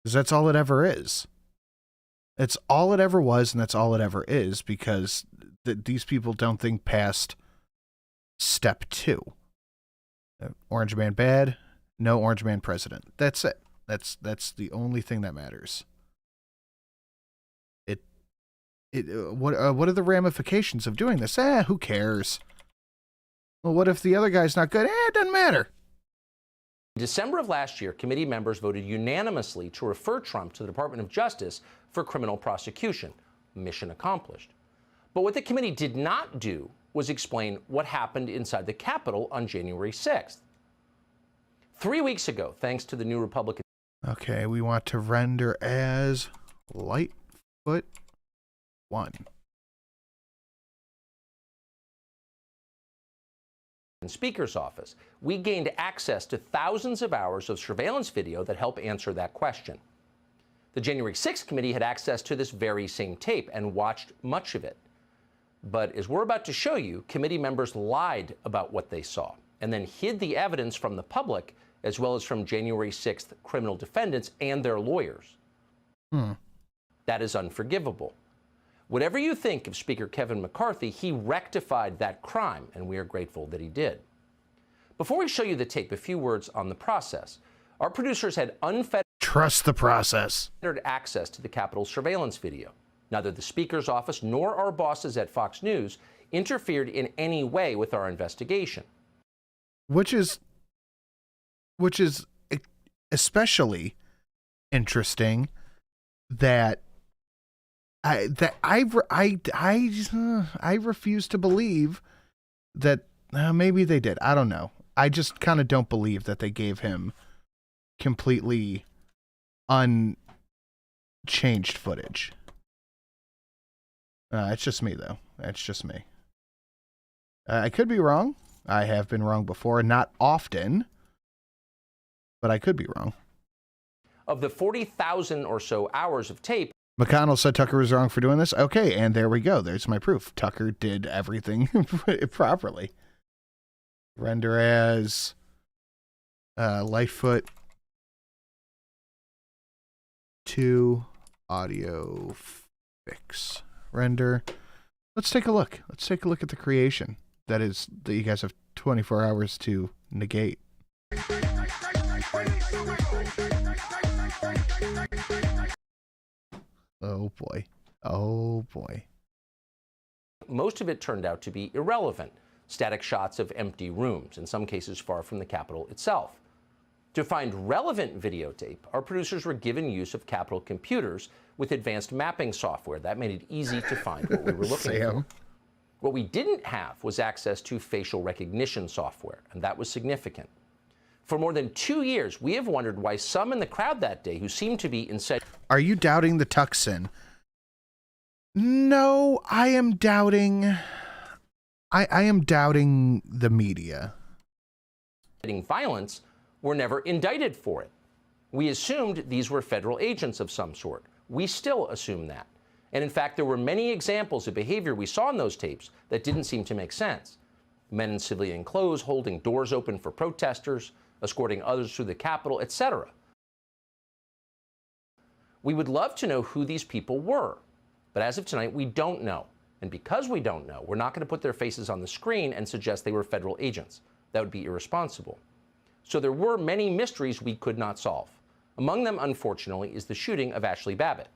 A: Because that's all it ever is. It's all it ever was, and that's all it ever is, because these people don't think past step 2. Orange man bad, no orange man president. That's it. That's the only thing that matters. What are the ramifications of doing this? Who cares? Well, what if the other guy's not good? It doesn't matter.
C: In December of last year, committee members voted unanimously to refer Trump to the Department of Justice for criminal prosecution. Mission accomplished. But what the committee did not do was explain what happened inside the Capitol on January 6th. 3 weeks ago, thanks to the new Republican...
A: Okay, we want to render as Lightfoot 1.
C: Speaker's office, we gained access to thousands of hours of surveillance video that help answer that question. The January 6th committee had access to this very same tape and watched much of it. But as we're about to show you, committee members lied about what they saw and then hid the evidence from the public as well as from January 6th criminal defendants and their lawyers. That is unforgivable. Whatever you think of Speaker Kevin McCarthy, he rectified that crime, and we are grateful that he did. Before we show you the tape, a few words on the process. Our producers had unfettered...
A: Trust the process.
C: ...access to the Capitol surveillance video. Neither the Speaker's office nor our bosses at Fox News interfered in any way with our investigation.
A: Which is especially interesting that I refuse to believe that maybe they did. I don't know. I just kind of don't believe that they gave him completely unchanged footage. It's just me, though. It's just me. I could be wrong. I have been wrong before. Not often, but I could be wrong.
C: Of the 40,000 or so hours of tape,
A: McConnell said Tucker was wrong for doing this. Okay, and there we go. There's my proof. Tucker did everything properly. Render as Lightfoot 2 audio fix. Render. Let's take a look. Let's take a look at the creation. That you guys have 24 hours to negate. Oh boy. Oh boy.
C: Most of it turned out to be irrelevant. Static shots of empty rooms, in some cases far from the Capitol itself. To find relevant videotape, our producers were given use of Capitol computers with advanced mapping software. That made it easy to find what we were looking for. What we didn't have was access to facial recognition software, and that was significant. For more than 2 years, we have wondered why some in the crowd that day who seemed to be incensed.
A: Are you doubting the Tucson? No, I am doubting. I am doubting the media.
C: Violence were never indicted for it. We assumed these were federal agents of some sort. We still assume that. And in fact, there were many examples of behavior we saw in those tapes that didn't seem to make sense. Men in civilian clothes holding doors open for protesters, escorting others through the Capitol, etc. We would love to know who these people were, but as of tonight, we don't know. And because we don't know, we're not going to put their faces on the screen and suggest they were federal agents. That would be irresponsible. So there were many mysteries we could not solve. Among them, unfortunately, is the shooting of Ashley Babbitt.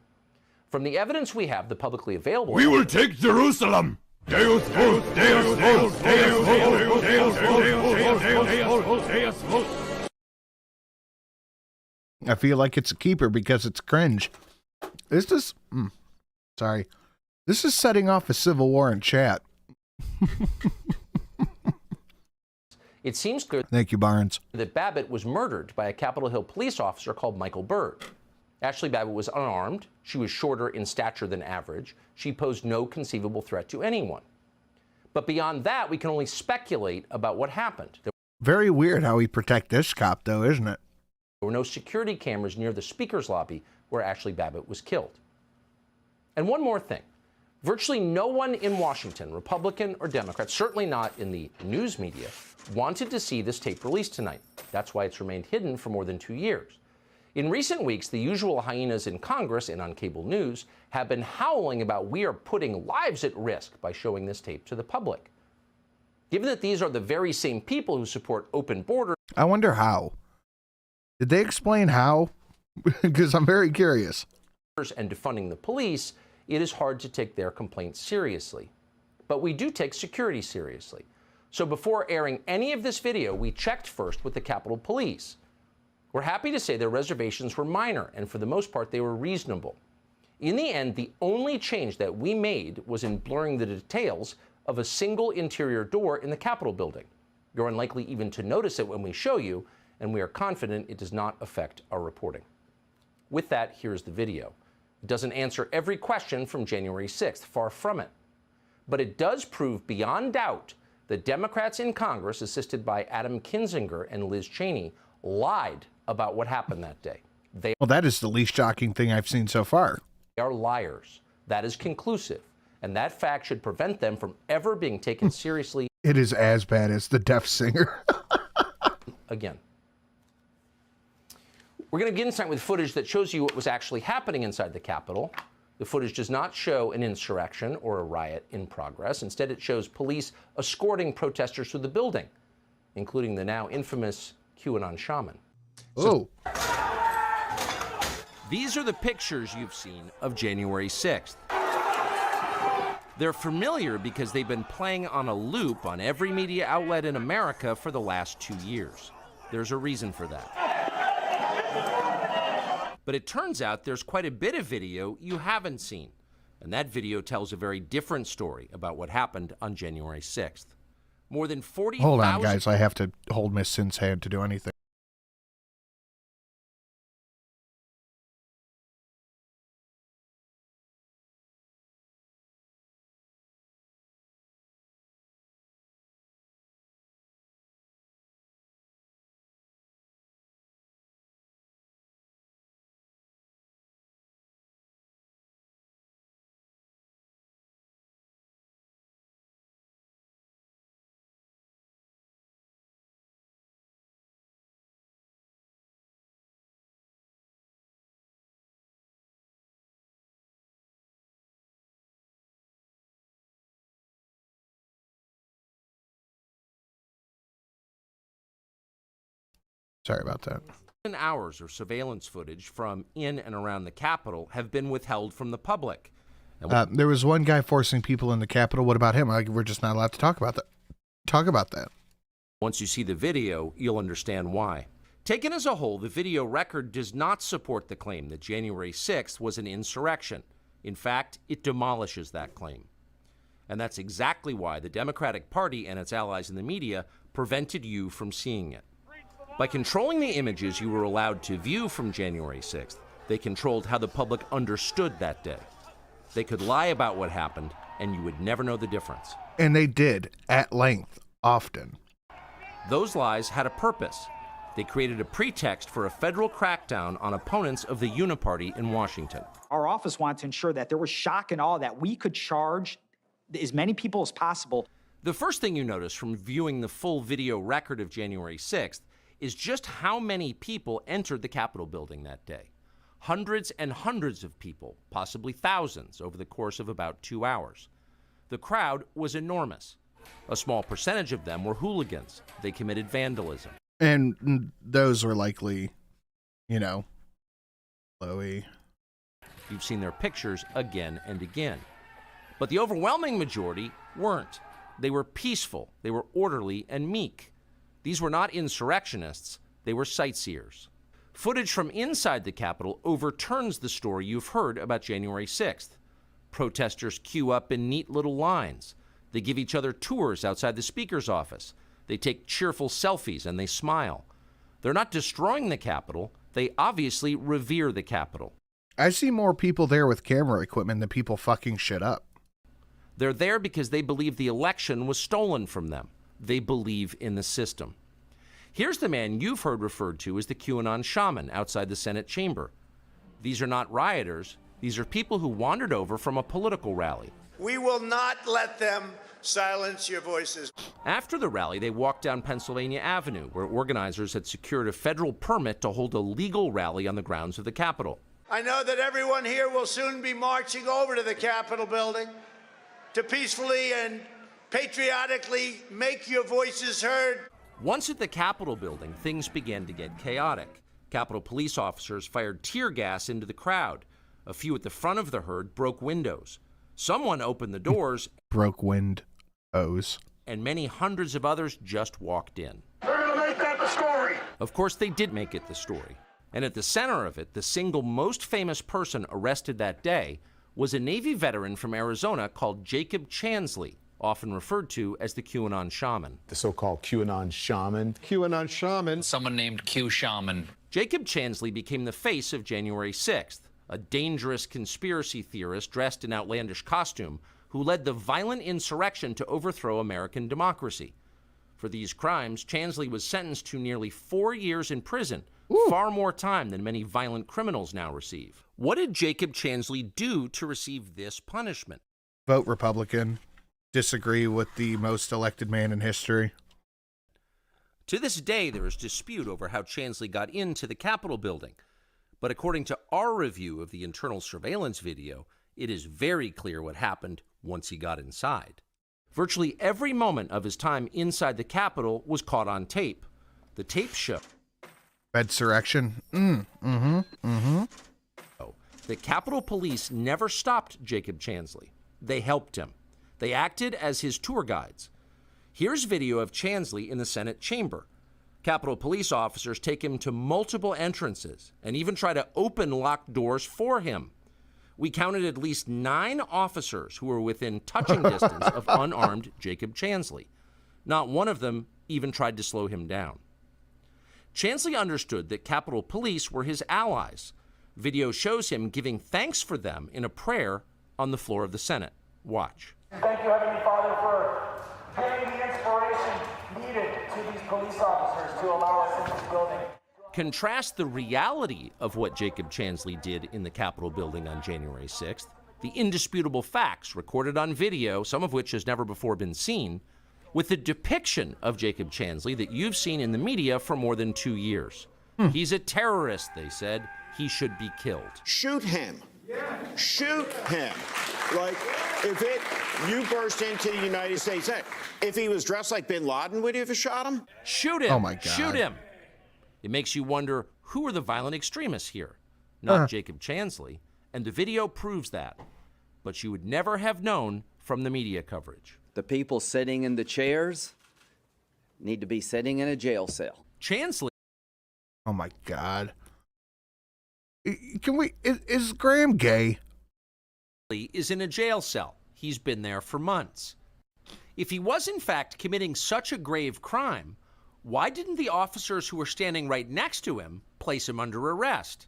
C: From the evidence we have, the publicly available...
G: We will take Jerusalem! Deus Vult! Deus Vult! Deus Vult! Deus Vult! Deus Vult!
A: I feel like it's a keeper because it's cringe. This is... sorry. This is setting off a civil war in chat.
C: It seems clear
A: Thank you, Barnes.
C: that Babbitt was murdered by a Capitol Hill police officer called Michael Byrd. Ashley Babbitt was unarmed. She was shorter in stature than average. She posed no conceivable threat to anyone. But beyond that, we can only speculate about what happened.
A: Very weird how we protect this cop, though, isn't it?
C: There were no security cameras near the speaker's lobby where Ashley Babbitt was killed. And one more thing. Virtually no one in Washington, Republican or Democrat, certainly not in the news media, wanted to see this tape released tonight. That's why it's remained hidden for more than 2 years. In recent weeks, the usual hyenas in Congress and on cable news have been howling about we are putting lives at risk by showing this tape to the public. Given that these are the very same people who support open borders...
A: I wonder how. Did they explain how? Because I'm very curious.
C: ...and defunding the police, it is hard to take their complaints seriously. But we do take security seriously. So before airing any of this video, we checked first with the Capitol Police. We're happy to say their reservations were minor, and for the most part, they were reasonable. In the end, the only change that we made was in blurring the details of a single interior door in the Capitol building. You're unlikely even to notice it when we show you, and we are confident it does not affect our reporting. With that, here's the video. It doesn't answer every question from January 6th, far from it. But it does prove beyond doubt that Democrats in Congress, assisted by Adam Kinzinger and Liz Cheney, lied about what happened that day.
A: Well, that is the least shocking thing I've seen so far.
C: They are liars. That is conclusive. And that fact should prevent them from ever being taken seriously.
A: It is as bad as the deaf singer.
C: Again. We're going to begin tonight with footage that shows you what was actually happening inside the Capitol. The footage does not show an insurrection or a riot in progress. Instead, it shows police escorting protesters through the building, including the now infamous QAnon Shaman.
A: Oh.
C: These are the pictures you've seen of January 6th. They're familiar because they've been playing on a loop on every media outlet in America for the last 2 years. There's a reason for that. But it turns out there's quite a bit of video you haven't seen. And that video tells a very different story about what happened on January 6th. More than 40,000...
A: Hold on, guys. I have to hold Miss Sin's hand to do anything. Sorry about that.
C: Hours of surveillance footage from in and around the Capitol have been withheld from the public.
A: There was one guy forcing people in the Capitol. What about him? We're just not allowed to talk about that.
C: Once you see the video, you'll understand why. Taken as a whole, the video record does not support the claim that January 6th was an insurrection. In fact, it demolishes that claim. And that's exactly why the Democratic Party and its allies in the media prevented you from seeing it. By controlling the images you were allowed to view from January 6th, they controlled how the public understood that day. They could lie about what happened, and you would never know the difference.
A: And they did, at length, often.
C: Those lies had a purpose. They created a pretext for a federal crackdown on opponents of the Uniparty in Washington.
R: Our office wanted to ensure that there was shock and awe, that we could charge as many people as possible.
C: The first thing you notice from viewing the full video record of January 6th is just how many people entered the Capitol building that day. Hundreds and hundreds of people, possibly thousands, over the course of about 2 hours. The crowd was enormous. A small percentage of them were hooligans. They committed vandalism.
A: And those were likely, you know, Chloe.
C: You've seen their pictures again and again. But the overwhelming majority weren't. They were peaceful, they were orderly and meek. These were not insurrectionists, they were sightseers. Footage from inside the Capitol overturns the story you've heard about January 6th. Protesters queue up in neat little lines. They give each other tours outside the Speaker's office. They take cheerful selfies and they smile. They're not destroying the Capitol, they obviously revere the Capitol.
A: I see more people there with camera equipment than people fucking shit up.
C: They're there because they believe the election was stolen from them. They believe in the system. Here's the man you've heard referred to as the QAnon Shaman outside the Senate chamber. These are not rioters. These are people who wandered over from a political rally.
S: We will not let them silence your voices.
C: After the rally, they walked down Pennsylvania Avenue, where organizers had secured a federal permit to hold a legal rally on the grounds of the Capitol.
S: I know that everyone here will soon be marching over to the Capitol building to peacefully and patriotically make your voices heard.
C: Once at the Capitol building, things began to get chaotic. Capitol police officers fired tear gas into the crowd. A few at the front of the herd broke windows. Someone opened the doors.
A: Broke windows.
C: And many hundreds of others just walked in.
S: They're gonna make that the story.
C: Of course, they did make it the story. And at the center of it, the single most famous person arrested that day was a Navy veteran from Arizona called Jacob Chansley, often referred to as the QAnon Shaman.
T: The so-called QAnon Shaman.
U: QAnon Shaman.
V: Someone named Q Shaman.
C: Jacob Chansley became the face of January 6th, a dangerous conspiracy theorist dressed in outlandish costume who led the violent insurrection to overthrow American democracy. For these crimes, Chansley was sentenced to nearly 4 years in prison, far more time than many violent criminals now receive. What did Jacob Chansley do to receive this punishment?
A: Vote Republican. Disagree with the most elected man in history.
C: To this day, there is dispute over how Chansley got into the Capitol building. But according to our review of the internal surveillance video, it is very clear what happened once he got inside. Virtually every moment of his time inside the Capitol was caught on tape. The tape showed
A: Bedsurrection.
C: The Capitol Police never stopped Jacob Chansley. They helped him. They acted as his tour guides. Here's video of Chansley in the Senate chamber. Capitol Police officers take him to multiple entrances and even try to open locked doors for him. We counted at least 9 officers who were within touching distance of unarmed Jacob Chansley. Not one of them even tried to slow him down. Chansley understood that Capitol Police were his allies. Video shows him giving thanks for them in a prayer on the floor of the Senate. Watch.
W: Thank you, Heavenly Father, for giving the inspiration needed to these police officers to allow us in this building.
C: Contrast the reality of what Jacob Chansley did in the Capitol building on January 6th, the indisputable facts recorded on video, some of which has never before been seen, with the depiction of Jacob Chansley that you've seen in the media for more than 2 years. He's a terrorist, they said. He should be killed.
X: Shoot him. Shoot him. Like, you burst into the United States, if he was dressed like bin Laden, would you have shot him?
C: Shoot him.
A: Oh my God.
C: Shoot him. It makes you wonder, who are the violent extremists here? Not Jacob Chansley, and the video proves that. But you would never have known from the media coverage.
H: The people sitting in the chairs need to be sitting in a jail cell.
C: Chansley.
A: Oh my God. Is Graham gay?
C: Is in a jail cell. He's been there for months. If he was in fact committing such a grave crime, Why didn't the officers who were standing right next to him place him under arrest?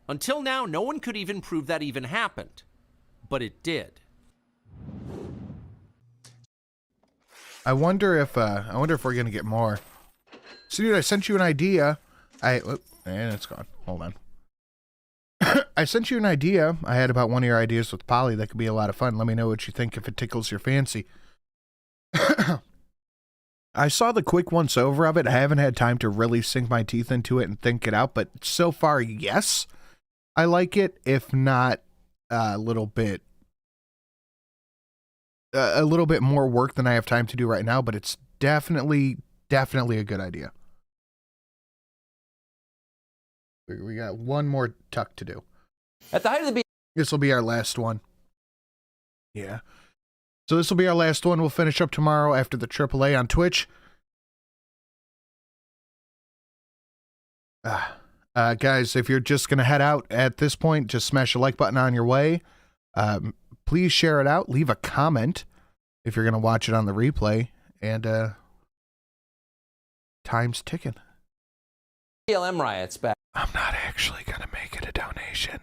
C: Until now, no one could even prove that even happened, but it did.
A: I wonder if we're gonna get more. So, dude, I sent you an idea. And it's gone. Hold on. I sent you an idea I had about one of your ideas with Polly that could be a lot of fun. Let me know what you think if it tickles your fancy. I saw the quick once over of it. I haven't had time to really sink my teeth into it and think it out, but so far, yes, I like it. If not a little bit more work than I have time to do right now, but it's definitely a good idea. We got one more tuck to do.
C: At the height of the
A: this will be our last one. Yeah. So this will be our last one. We'll finish up tomorrow after the AAA on Twitch. Guys, if you're just going to head out at this point, just smash the like button on your way. Please share it out. Leave a comment if you're going to watch it on the replay. And time's ticking.
C: BLM riots back.
A: I'm not actually going to make it a donation.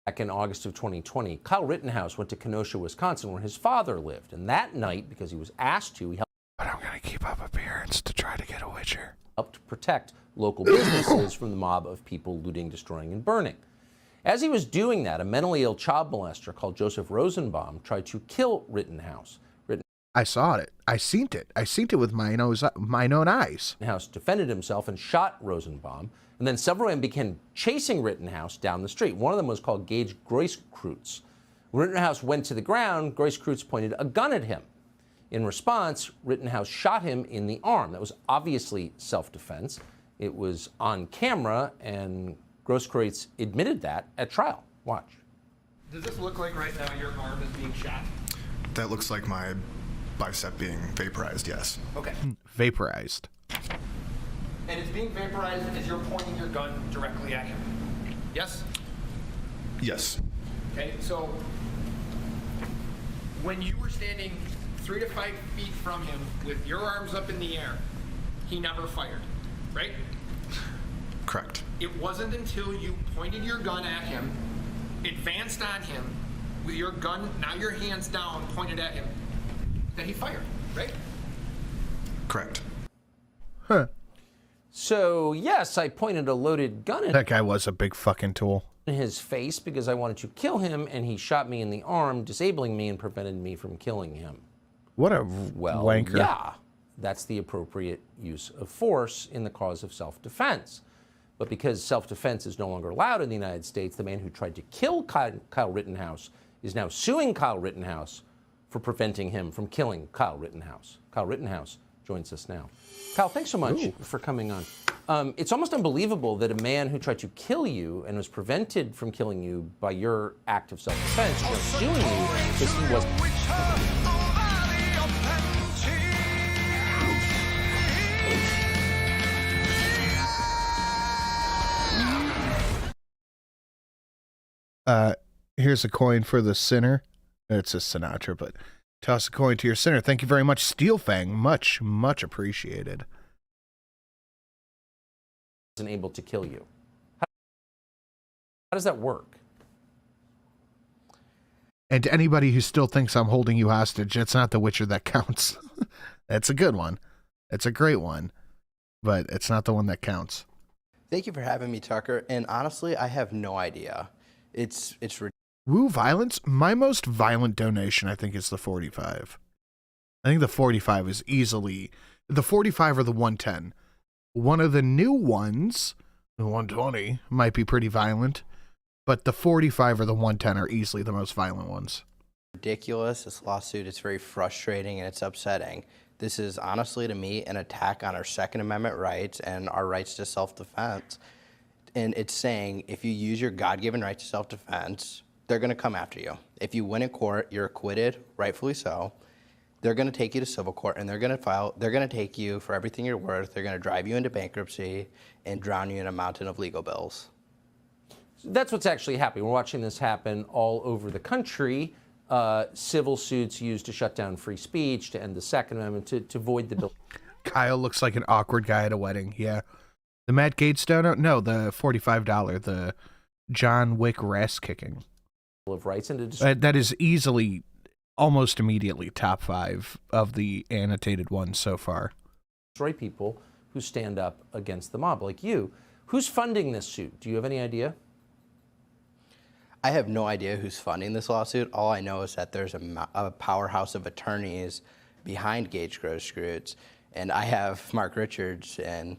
C: Back in August of 2020, Kyle Rittenhouse went to Kenosha, Wisconsin, where his father lived. And that night, because he was asked to, he helped.
A: But I'm going to keep up appearance to try to get a Witcher.
C: Helped protect local businesses from the mob of people looting, destroying, and burning. As he was doing that, a mentally ill child molester called Joseph Rosenbaum tried to kill Rittenhouse.
A: I saw it. I seen it. I seen it with mine own eyes.
C: Rittenhouse defended himself and shot Rosenbaum. And then several men began chasing Rittenhouse down the street. One of them was called Gage Grosskreutz. When Rittenhouse went to the ground, Grosskreutz pointed a gun at him. In response, Rittenhouse shot him in the arm. That was obviously self-defense. It was on camera, and Grosskreutz admitted that at trial. Watch.
B: Does this look like right now your arm is being shot?
E: That looks like my bicep being vaporized, yes.
B: Okay.
A: Vaporized.
B: And it's being vaporized as you're pointing your gun directly at him. Yes?
E: Yes.
B: Okay, so when you were standing 3 to 5 feet from him with your arms up in the air, he never fired, right?
E: Correct.
B: It wasn't until you pointed your gun at him, advanced on him, with your gun, now your hands down, pointed at him, that he fired, right?
E: Correct.
A: Huh.
C: So, yes, I pointed a loaded gun at
A: that guy was a big fucking tool.
C: In his face because I wanted to kill him, and he shot me in the arm, disabling me and prevented me from killing him.
A: What a wanker.
C: Yeah, that's the appropriate use of force in the cause of self-defense. But because self-defense is no longer allowed in the United States, the man who tried to kill Kyle Rittenhouse is now suing Kyle Rittenhouse for preventing him from killing Kyle Rittenhouse. Kyle Rittenhouse joins us now. Kyle, thanks so much for coming on. It's almost unbelievable that a man who tried to kill you and was prevented from killing you by your act of self-defense was suing you because he was...
A: Here's a coin for the sinner. It's a Sinatra, but toss a coin to your sinner. Thank you very much, Steelfang. Much, much appreciated.
C: Wasn't able to kill you. How does that work?
A: And to anybody who still thinks I'm holding you hostage, it's not The Witcher that counts. That's a good one. It's a great one, but it's not the one that counts.
F: Thank you for having me, Tucker. And honestly, I have no idea. It's
A: Woo violence? My most violent donation, I think, is the 45. I think the 45 is easily... The 45 or the 110. One of the new ones, the 120, might be pretty violent, but the 45 or the 110 are easily the most violent ones.
F: ridiculous. This lawsuit is very frustrating and it's upsetting. This is honestly, to me, an attack on our Second Amendment rights and our rights to self-defense. And it's saying if you use your God-given right to self-defense, they're going to come after you. If you win in court, you're acquitted, rightfully so. They're going to take you to civil court and they're going to take you for everything you're worth. They're going to drive you into bankruptcy and drown you in a mountain of legal bills.
C: That's what's actually happening. We're watching this happen all over the country. Civil suits used to shut down free speech, to end the Second Amendment, to void the bill.
A: Kyle looks like an awkward guy at a wedding. Yeah. The Matt Gaetz dono? No, the $45, the John Wick rass kicking.
C: Of rights and to
A: That is easily, almost immediately, top 5 of the annotated ones so far.
C: destroy people who stand up against the mob, like you. Who's funding this suit? Do you have any idea?
F: I have no idea who's funding this lawsuit. All I know is that there's a powerhouse of attorneys behind Gage Grosskreutz, and I have Mark Richards, and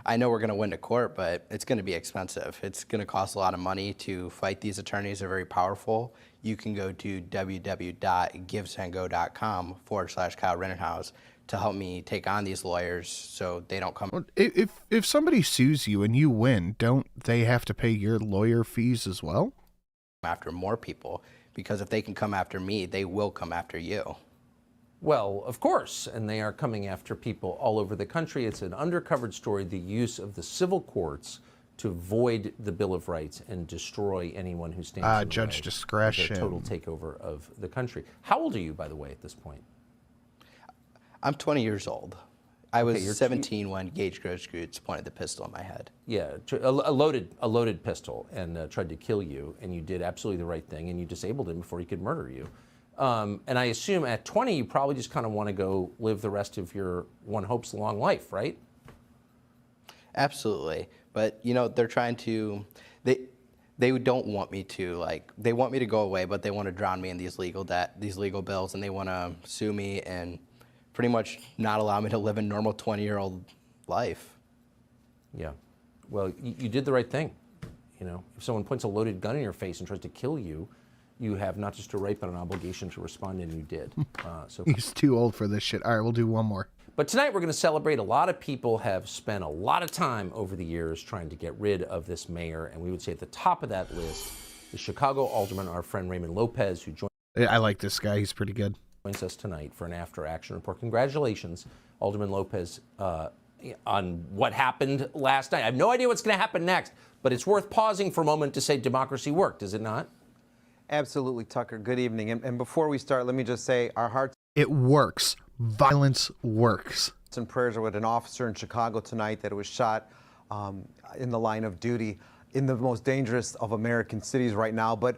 F: I know we're going to win to court, but it's going to be expensive. It's going to cost a lot of money to fight these attorneys. They're very powerful. You can go to www.givesandgo.com/Kyle Rittenhouse to help me take on these lawyers so they don't come.
A: Well, if somebody sues you and you win, don't they have to pay your lawyer fees as well?
F: After more people, because if they can come after me, they will come after you.
C: Well, of course, and they are coming after people all over the country. It's an undercovered story, the use of the civil courts to void the Bill of Rights and destroy anyone who stands in the
A: Judge
C: way
A: discretion.
C: of the total takeover of the country. How old are you, by the way, at this point?
F: I'm 20 years old. I was
C: Okay,
F: 17 when Gage Grosskreutz pointed the pistol in my head.
C: Yeah, a loaded pistol, and tried to kill you, and you did absolutely the right thing, and you disabled him before he could murder you. And I assume at 20, you probably just kind of want to go live the rest of your one hopes long life, right?
F: Absolutely. But, you know, they're trying to, they don't want me to, like, they want me to go away, but they want to drown me in these legal bills, and they want to sue me and pretty much not allow me to live a normal 20-year-old life.
C: Yeah. Well, you did the right thing. You know, if someone points a loaded gun in your face and tries to kill you, you have not just a right, but an obligation to respond, and you did. So
A: He's too old for this shit. All right, we'll do one more.
C: But tonight we're going to celebrate. A lot of people have spent a lot of time over the years trying to get rid of this mayor, and we would say at the top of that list is Chicago Alderman, our friend Raymond Lopez, who joined.
A: I like this guy. He's pretty good.
C: Joins us tonight for an after-action report. Congratulations, Alderman Lopez, on what happened last night. I have no idea what's going to happen next, but it's worth pausing for a moment to say democracy worked, is it not?
I: Absolutely, Tucker. Good evening. And before we start, let me just say our hearts.
A: It works. Violence works.
I: And prayers are with an officer in Chicago tonight that was shot in the line of duty in the most dangerous of American cities right now. But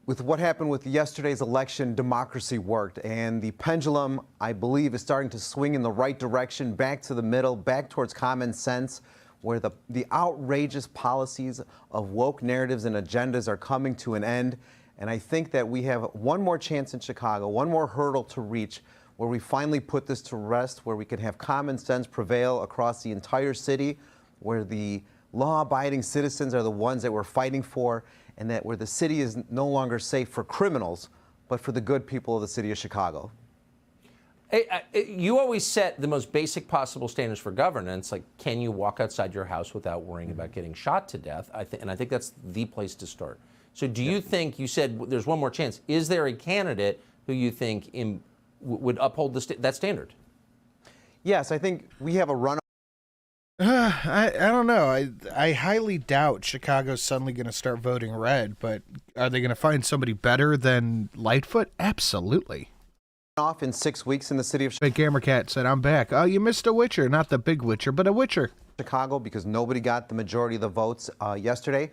I: with what happened with yesterday's election, democracy worked. And the pendulum, I believe, is starting to swing in the right direction, back to the middle, back towards common sense, where the outrageous policies of woke narratives and agendas are coming to an end. And I think that we have one more chance in Chicago, one more hurdle to reach, where we finally put this to rest, where we can have common sense prevail across the entire city, where the law-abiding citizens are the ones that we're fighting for, and that where the city is no longer safe for criminals, but for the good people of the city of Chicago.
C: You always set the most basic possible standards for governance, like can you walk outside your house without worrying about getting shot to death? And I think that's the place to start. So do you think, you said there's one more chance, is there a candidate who you think would uphold that standard?
I: Yes, I think we have a run.
A: I don't know. I highly doubt Chicago's suddenly going to start voting red, but are they going to find somebody better than Lightfoot? Absolutely.
I: Off in 6 weeks in the city of
A: Big Gamer Cat said, I'm back. Oh, you missed a Witcher. Not the big Witcher, but a Witcher.
I: Chicago, because nobody got the majority of the votes yesterday,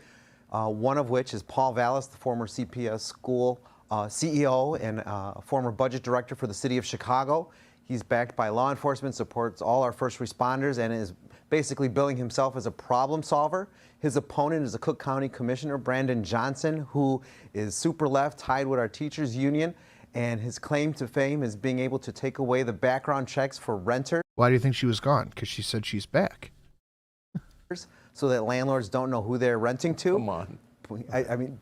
I: one of which is Paul Vallis, the former CPS school CEO and former budget director for the city of Chicago. He's backed by law enforcement, supports all our first responders, and is basically billing himself as a problem solver. His opponent is a Cook County Commissioner, Brandon Johnson, who is super left, tied with our teachers union, and his claim to fame is being able to take away the background checks for renters.
A: Why do you think she was gone? Because she said she's back.
I: So that landlords don't know who they're renting to.
C: Come on.
I: I mean,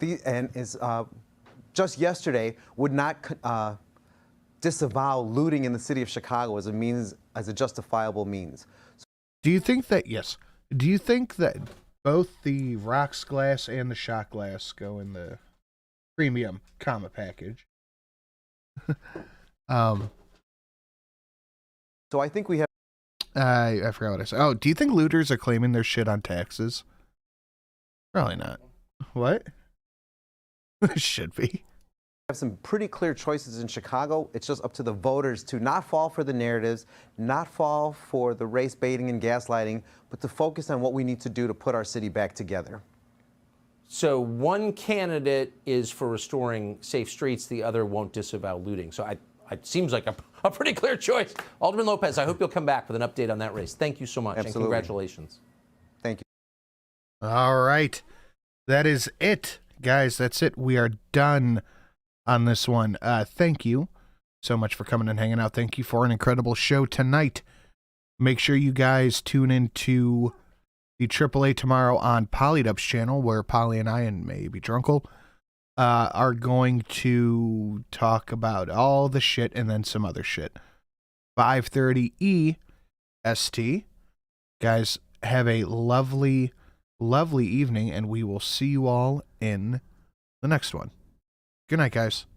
I: just yesterday would not disavow looting in the city of Chicago as a justifiable means.
A: Do you think that, yes, do you think that both the rocks glass and the shot glass go in the premium comma package?
I: So I think we have.
A: I forgot what I said. Oh, do you think looters are claiming their shit on taxes? Probably not. What? Should be.
I: have some pretty clear choices in Chicago. It's just up to the voters to not fall for the narratives, not fall for the race baiting and gaslighting, but to focus on what we need to do to put our city back together.
C: So one candidate is for restoring safe streets, the other won't disavow looting. So it seems like a pretty clear choice. Alderman Lopez, I hope you'll come back with an update on that race. Thank you so much,
I: Absolutely.
C: and congratulations.
I: Thank you.
A: All right. That is it, guys. That's it. We are done on this one. Thank you so much for coming and hanging out. Thank you for an incredible show tonight. Make sure you guys tune into the AAA tomorrow on Polydub's channel, where Polly and I, and maybe Drunkle, are going to talk about all the shit and then some other shit. 5:30 EST. Guys, have a lovely, lovely evening, and we will see you all in the next one. Good night, guys.